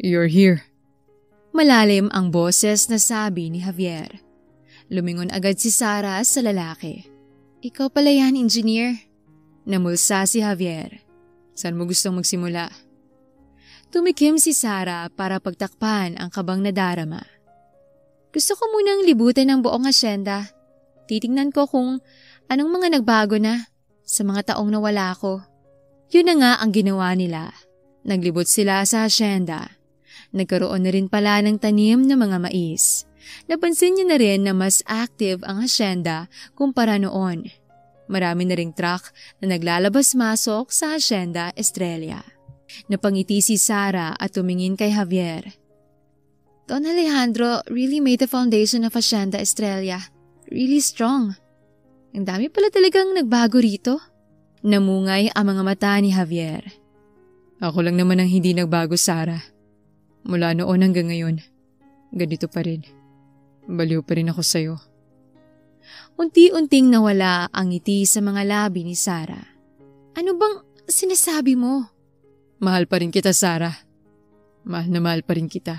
You're here. Malalim ang boses na sabi ni Javier. Lumingon agad si Sarah sa lalaki. Ikaw pala yan, Engineer. Namulsa si Javier. Saan mo gustong magsimula? Tumikim si Sarah para pagtakpan ang kabang nadarama. Gusto ko munang libutin ang buong asyenda. Titingnan ko kung anong mga nagbago na sa mga taong nawala ko. Yun na nga ang ginawa nila. Naglibot sila sa asyenda. Nagkaroon na rin pala ng tanim na mga mais. Napansin niya na rin na mas active ang asyenda kumpara noon. Marami na ring truck na naglalabas-masok sa asyenda Estrella. Napangiti si Sarah at tumingin kay Javier. Don Alejandro really made the foundation of Hacienda Estrella really strong. Ang dami pala talagang nagbago rito. Namungay ang mga mata ni Javier. Ako lang naman ang hindi nagbago, Sarah. Mula noon hanggang ngayon, ganito pa rin. Baliw pa rin ako sa'yo. Unti-unting nawala ang ngiti sa mga labi ni Sarah. Ano bang sinasabi mo? Mahal pa rin kita, Sarah. Mahal na mahal pa rin kita.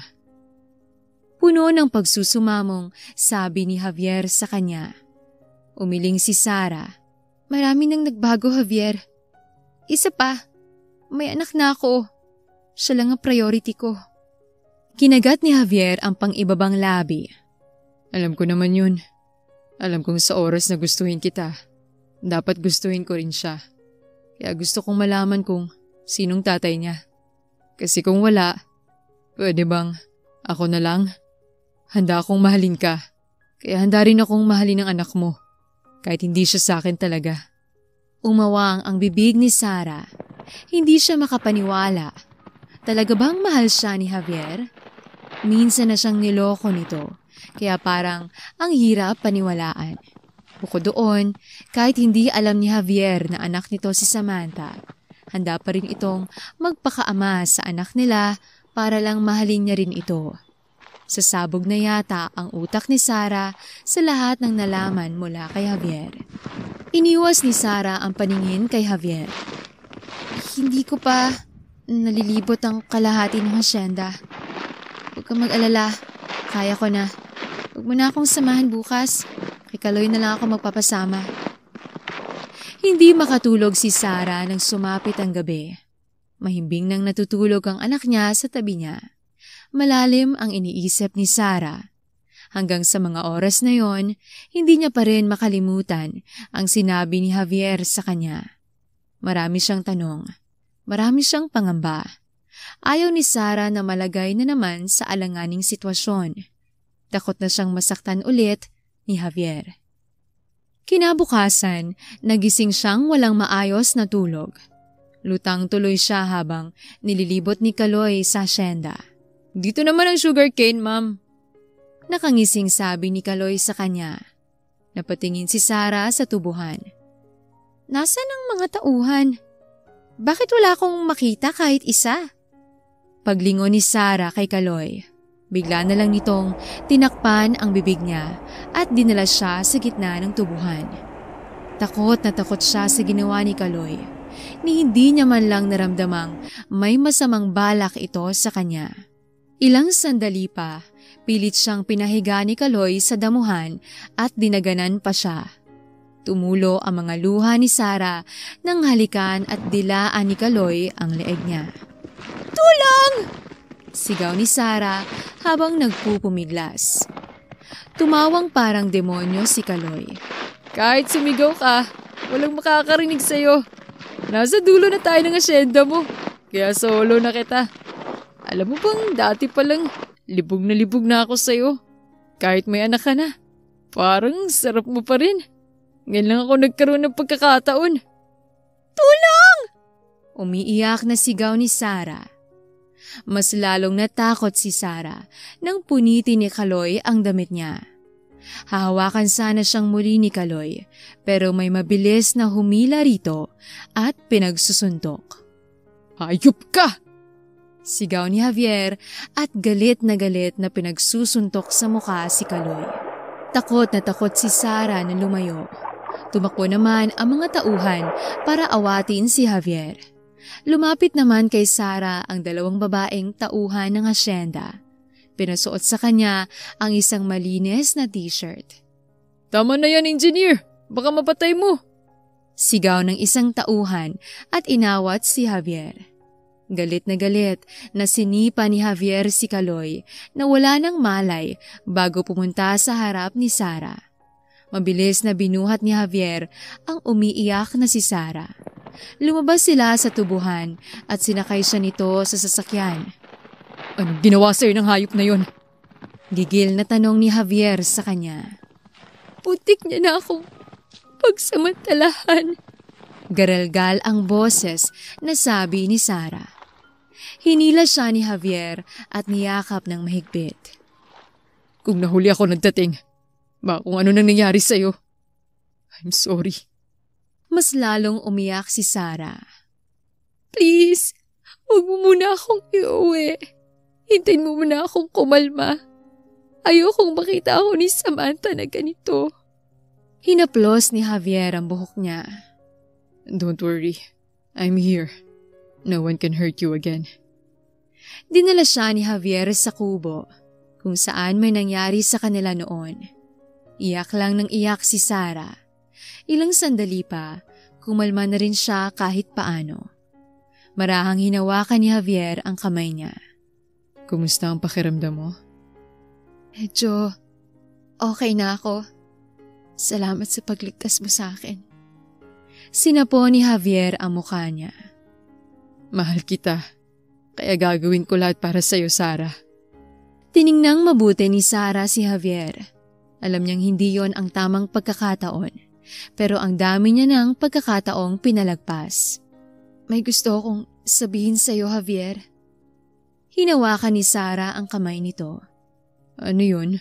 Puno ng pagsusumamong sabi ni Javier sa kanya. Umiling si Sarah. Marami nang nagbago, Javier. Isa pa, may anak na ako. Siya lang ang priority ko. Kinagat ni Javier ang pang-ibabang labi. Alam ko naman yun. Alam kong sa oras na gustuhin kita, dapat gustuhin ko rin siya. Kaya gusto kong malaman kung sinong tatay niya. Kasi kung wala, pwede bang ako na lang? Handa akong mahalin ka. Kaya handa rin akong mahalin ang anak mo. Kahit hindi siya sa akin talaga. Umawang ang bibig ni Sarah. Hindi siya makapaniwala. Talaga bang mahal siya ni Javier? Minsan na siyang niloko nito. Kaya parang ang hirap paniwalaan. Bukod doon, kahit hindi alam ni Javier na anak nito si Samantha, handa pa rin itong magpakaama sa anak nila para lang mahalin niya rin ito. Sasabog na yata ang utak ni Sarah sa lahat ng nalaman mula kay Javier. Iniwas ni Sarah ang paningin kay Javier. Hindi ko pa nalilibot ang kalahati ng hasyenda. Huwag kang mag-alala, kaya ko na. Huwag mo na akong samahan bukas. Kay Kaloy na lang ako magpapasama. Hindi makatulog si Sarah nang sumapit ang gabi. Mahimbing nang natutulog ang anak niya sa tabi niya. Malalim ang iniisip ni Sarah. Hanggang sa mga oras na yon, hindi niya pa rin makalimutan ang sinabi ni Javier sa kanya. Marami siyang tanong. Marami siyang pangamba. Ayaw ni Sarah na malagay na naman sa alanganing sitwasyon. Takot na siyang masaktan ulit ni Javier. Kinabukasan, nagising siyang walang maayos na tulog. Lutang tuloy siya habang nililibot ni Kaloy sa asyenda. Dito naman ang sugarcane, ma'am. Nakangising sabi ni Kaloy sa kanya. Napatingin si Sarah sa tubuhan. Nasaan ang mga tauhan? Bakit wala akong makita kahit isa? Paglingon ni Sarah kay Kaloy. Bigla na lang nitong tinakpan ang bibig niya at dinala siya sa gitna ng tubuhan. Takot na takot siya sa ginawa ni Kaloy. Ni hindi niya man lang naramdamang may masamang balak ito sa kanya. Ilang sandali pa, pilit siyang pinahiga ni Kaloy sa damuhan at dinaganan pa siya. Tumulo ang mga luha ni Sarah nang halikan at dilaan ni Kaloy ang leeg niya. Tulong! Sigaw ni Sarah habang nagpupumiglas. Tumawang parang demonyo si Kaloy. Kahit sumigaw ka, walang makakarinig sa'yo. Nasa dulo na tayo ng asyenda mo, kaya solo na kita. Alam mo bang dati palang libog na ako sa'yo. Kahit may anak ka na, parang sarap mo pa rin. Ngayon lang ako nagkaroon ng pagkakataon. Tulong! Umiiyak na sigaw ni Sarah. Mas lalong natakot si Sarah nang punitin ni Kaloy ang damit niya. Hahawakan sana siyang muli ni Kaloy pero may mabilis na humila rito at pinagsusuntok. Hayop ka! Sigaw ni Javier at galit na pinagsusuntok sa mukha si Kaloy. Takot na takot si Sarah na lumayo. Tumakbo naman ang mga tauhan para awatin si Javier. Lumapit naman kay Sarah ang dalawang babaeng tauhan ng asyenda. Pinasuot sa kanya ang isang malinis na t-shirt. Tama na yan, engineer! Baka mapatay mo! Sigaw ng isang tauhan at inawat si Javier. Galit na sinipa ni Javier si Kaloy na wala ng malay bago pumunta sa harap ni Sara. Mabilis na binuhat ni Javier ang umiiyak na si Sara. Lumabas sila sa tubuhan at sinakay siya nito sa sasakyan. Anong ginawa sa'yo ng hayop na yon? Gigil na tanong ni Javier sa kanya. Putik niya na akong pagsamantalahan. Garalgal ang boses na sabi ni Sara. Hinila siya ni Javier at niyakap ng mahigpit. Kung nahuli ako ng dating, kung ano nang nangyari sa'yo. I'm sorry. Mas lalong umiyak si Sara. Please, huwag mo muna akong iuwi. Hintayin mo muna akong kumalma. Ayokong makita ako ni Samantha na ganito. Hinaplos ni Javier ang buhok niya. Don't worry, I'm here. No one can hurt you again. Dinala siya ni Javier sa kubo, kung saan may nangyari sa kanila noon. Iyak lang ng iyak si Sara. Ilang sandali pa, kumalma na rin siya kahit paano. Marahang hinawakan ni Javier ang kamay niya. Kumusta ang pakiramdam mo? Medyo okay na ako. Salamat sa pagligtas mo sa akin. Sinapo ni Javier ang mukha niya. Mahal kita, kaya gagawin ko lahat para sa'yo, Sara. Tiningnang mabuti ni Sara si Javier. Alam niyang hindi yon ang tamang pagkakataon, pero ang dami niya ng pagkakataong pinalagpas. May gusto akong sabihin sa'yo, Javier. Hinawakan ni Sara ang kamay nito. Ano yun?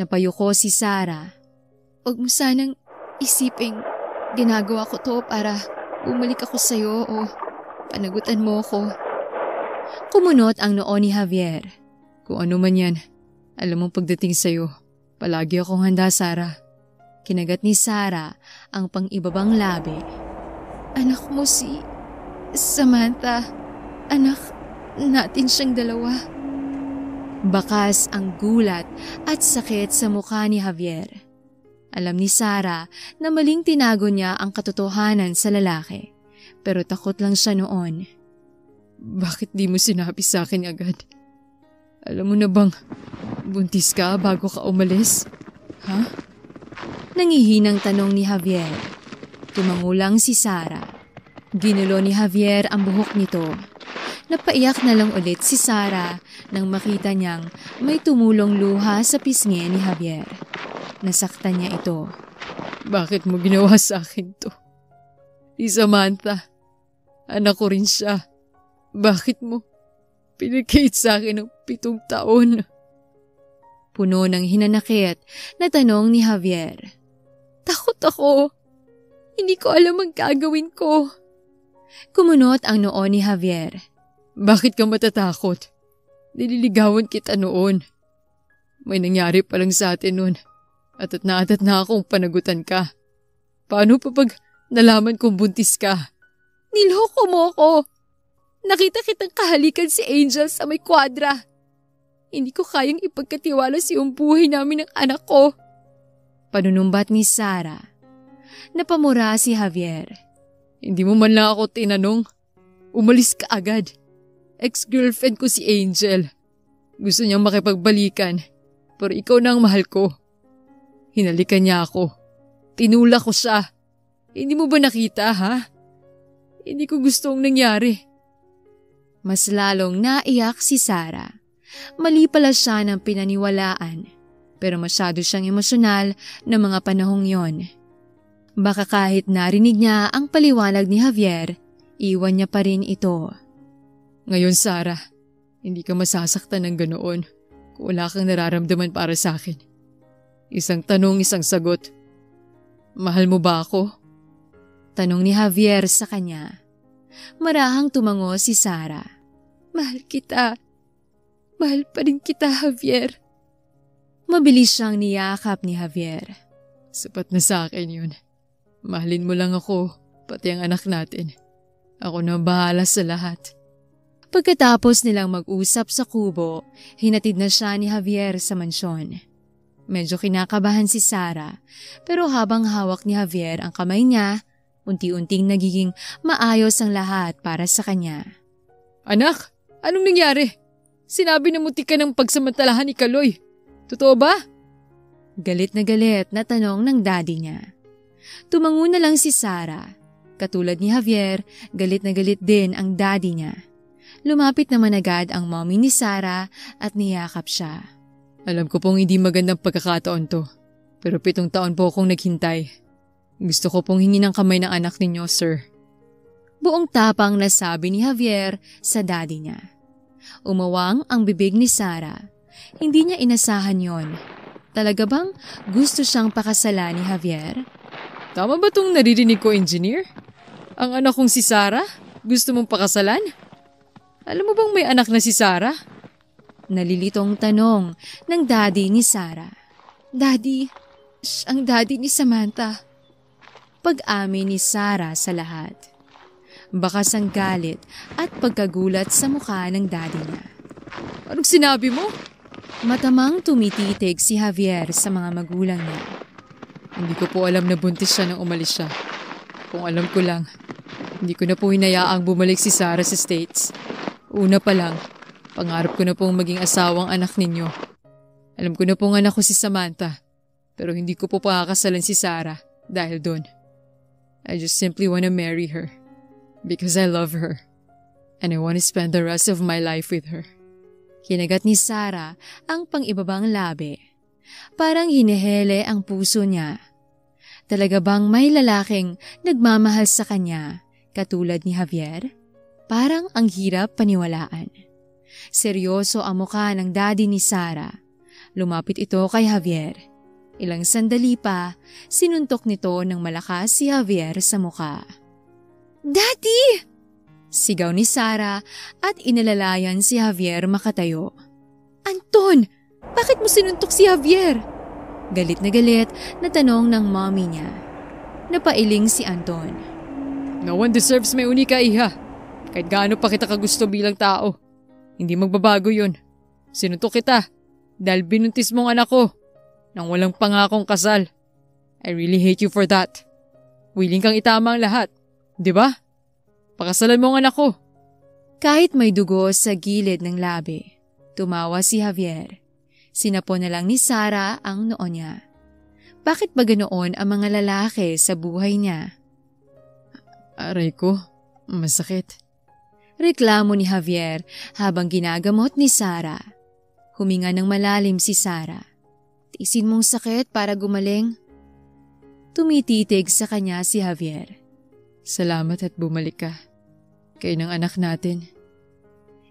Napayuko si Sara. Huwag mo sanang isiping ginagawa ko to para bumalik ako sa'yo o panagutan mo ko. Kumunot ang noo ni Javier. Kung ano man yan, alam mong pagdating sa'yo, palagi akong handa, Sara. Kinagat ni Sara ang pang-ibabang labi. Anak mo si Samantha. Anak natin siyang dalawa. Bakas ang gulat at sakit sa mukha ni Javier. Alam ni Sara na maling tinago niya ang katotohanan sa lalaki, pero takot lang siya noon. Bakit di mo sinabi sa akin agad? Alam mo na bang buntis ka bago ka umalis? Ha? Nangihinang tanong ni Javier. Tumangulang si Sara. Ginulo ni Javier ang buhok nito. Napaiyak na lang ulit si Sara nang makita niyang may tumulong luha sa pisngi ni Javier. Nasaktan niya ito. Bakit mo ginawa sa akin to? Si Samantha, anak ko rin siya. Bakit mo pinagkait sa akin ng 7 taon? Puno ng hinanakit na tanong ni Javier. Takot ako. Hindi ko alam ang gagawin ko. Kumunot ang noo ni Javier. Bakit ka matatakot? Nililigawan kita noon. May nangyari pa lang sa atin noon. At na akong panagutan ka. Paano pa pag nalaman kong buntis ka? Niloko mo ko. Nakita kitang kahalikan si Angel sa may kwadra. Hindi ko kayang ipagkatiwala si buhay namin ng anak ko. Panunumbat ni Sara. Napamura si Javier. Hindi mo man lang ako tinanong. Umalis ka agad. Ex-girlfriend ko si Angel. Gusto niyang makipagbalikan. Pero ikaw na ang mahal ko. Hinalikan niya ako. Tinulak ko siya. Hindi mo ba nakita, ha? Hindi ko gustong nangyari. Mas lalong naiyak si Sara. Mali pala siya ng pinaniwalaan, pero masyado siyang emosyonal na mga panahong yon. Baka kahit narinig niya ang paliwanag ni Javier, iwan niya pa rin ito. Ngayon, Sara, hindi ka masasaktan ng ganoon kung wala kang nararamdaman para sa akin. Isang tanong, isang sagot. Mahal mo ba ako? Tanong ni Javier sa kanya. Marahang tumango si Sara. Mahal kita. Mahal pa rin kita, Javier. Mabilis siyang niyakap ni Javier. Sapat na sa akin yun. Mahalin mo lang ako, pati ang anak natin. Ako na bahala sa lahat. Pagkatapos nilang mag-usap sa kubo, hinatid na siya ni Javier sa mansyon. Medyo kinakabahan si Sara, pero habang hawak ni Javier ang kamay niya, unti-unting nagiging maayos ang lahat para sa kanya. Anak, anong nangyari? Sinabi na muti ka ng pagsamantalahan ni Kaloy. Totoo ba? Galit na tanong ng daddy niya. Tumango na lang si Sarah. Katulad ni Javier, galit na galit din ang daddy niya. Lumapit naman agad ang mommy ni Sarah at niyakap siya. Alam ko pong hindi magandang pagkakataon to, pero 7 taon po akong naghintay. Gusto ko pong hingi ng kamay ng anak ninyo, sir. Buong tapang nasabi ni Javier sa daddy niya. Umawang ang bibig ni Sarah. Hindi niya inasahan yon. Talaga bang gusto siyang pakasalan ni Javier? Tama ba tong naririnig ko, engineer? Ang anak kong si Sarah? Gusto mong pakasalan? Alam mo bang may anak na si Sarah? Nalilitong tanong ng daddy ni Sarah. Daddy, ang daddy ni Samantha. Pag-amin ni Sarah sa lahat. Bakas ang galit at pagkagulat sa mukha ng daddy niya. Anong sinabi mo? Matamang tumititig si Javier sa mga magulang niya. Hindi ko po alam na buntis siya nang umalis siya. Kung alam ko lang, hindi ko na po hinayaang bumalik si Sarah sa States. Una pa lang, pangarap ko na pong maging asawang anak ninyo. Alam ko na pong anak ko si Samantha, pero hindi ko po pakakasalan si Sarah dahil doon. I just simply want to marry her because I love her and I want to spend the rest of my life with her. Kinagat ni Sarah ang pang-ibabang labi. Parang hinihele ang puso niya. Talaga bang may lalaking nagmamahal sa kanya katulad ni Javier? Parang ang hirap paniwalaan. Seryoso ang mukha ng daddy ni Sarah. Lumapit ito kay Javier. Ilang sandali pa, sinuntok nito ng malakas si Javier sa mukha. Daddy! Sigaw ni Sarah at inalalayan si Javier makatayo. Anton! Bakit mo sinuntok si Javier? Galit na tanong ng mommy niya. Napailing si Anton. No one deserves may unika, iha. Kahit gaano pa kita kagusto bilang tao. Hindi magbabago yun. Sinuntok kita dahil binuntis mong anak ko nang walang pangakong kasal. I really hate you for that. Willing kang itama ang lahat, di ba? Pakasalan mo ang anak ko. Kahit may dugo sa gilid ng labi, tumawa si Javier. Sinapo na lang ni Sarah ang noo niya. Bakit ba ganoon ang mga lalaki sa buhay niya? Aray ko, masakit. Reklamo ni Javier habang ginagamot ni Sarah. Huminga ng malalim si Sarah. Tiisin mong sakit para gumaling. Tumititig sa kanya si Javier. Salamat at bumalik ka. Kayo ng anak natin.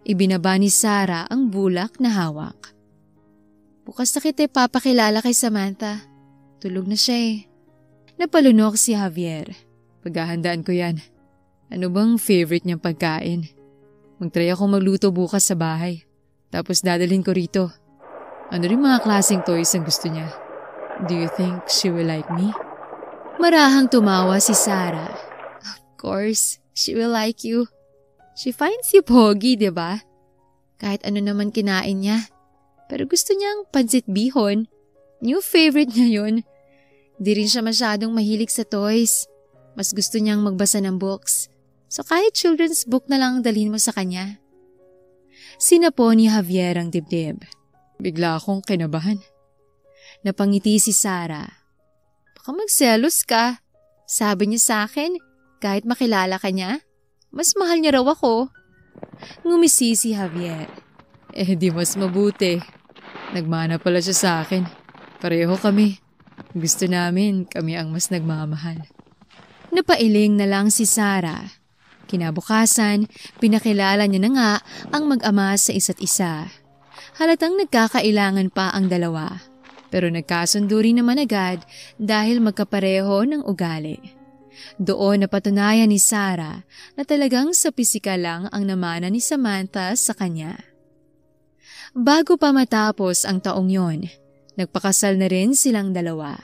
Ibinaba ni Sarah ang bulak na hawak. Bukas na kita papakilala kay Samantha. Tulog na siya eh. Napalunok si Javier. Paghahandaan ko yan. Ano bang favorite niyang pagkain? Magtry ako magluto bukas sa bahay. Tapos dadalhin ko rito. Ano rin mga klaseng toys ang gusto niya? Do you think she will like me? Marahang tumawa si Sarah. Of course, she will like you. She finds you pogi, di ba? Kahit ano naman kinain niya. Pero gusto niyang pansit bihon. New favorite niya yun. Di rin siya masyadong mahilig sa toys. Mas gusto niyang magbasa ng books. So kahit children's book na lang dalhin mo sa kanya. Sinapo ni Javier ang dibdib. Bigla akong kinabahan. Napangiti si Sarah. Baka magselos ka. Sabi niya sa akin, kahit makilala ka niya, mas mahal niya raw ako. Ngumisi si Javier. Di mas mabuti. Nagmana pala siya sa akin. Pareho kami. Gusto namin kami ang mas nagmamahal. Napailing na lang si Sarah. Kinabukasan, pinakilala niya na nga ang mag-ama sa isa't isa. Halatang nagkakailangan pa ang dalawa. Pero nagkasundo rin naman agad dahil magkapareho ng ugali. Doon napatunayan ni Sarah na talagang sa pisikal lang ang namana ni Samantha sa kanya. Bago pa matapos ang taong yon, nagpakasal na rin silang dalawa.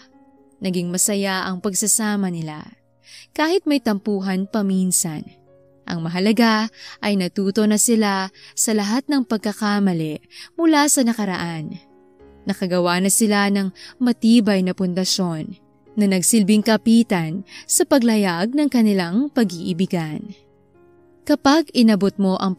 Naging masaya ang pagsasama nila. Kahit may tampuhan paminsan. Ang mahalaga ay natuto na sila sa lahat ng pagkakamali mula sa nakaraan. Nakagawa na sila ng matibay na pundasyon na nagsilbing kapitan sa paglayag ng kanilang pag-iibigan. Kapag inabot mo ang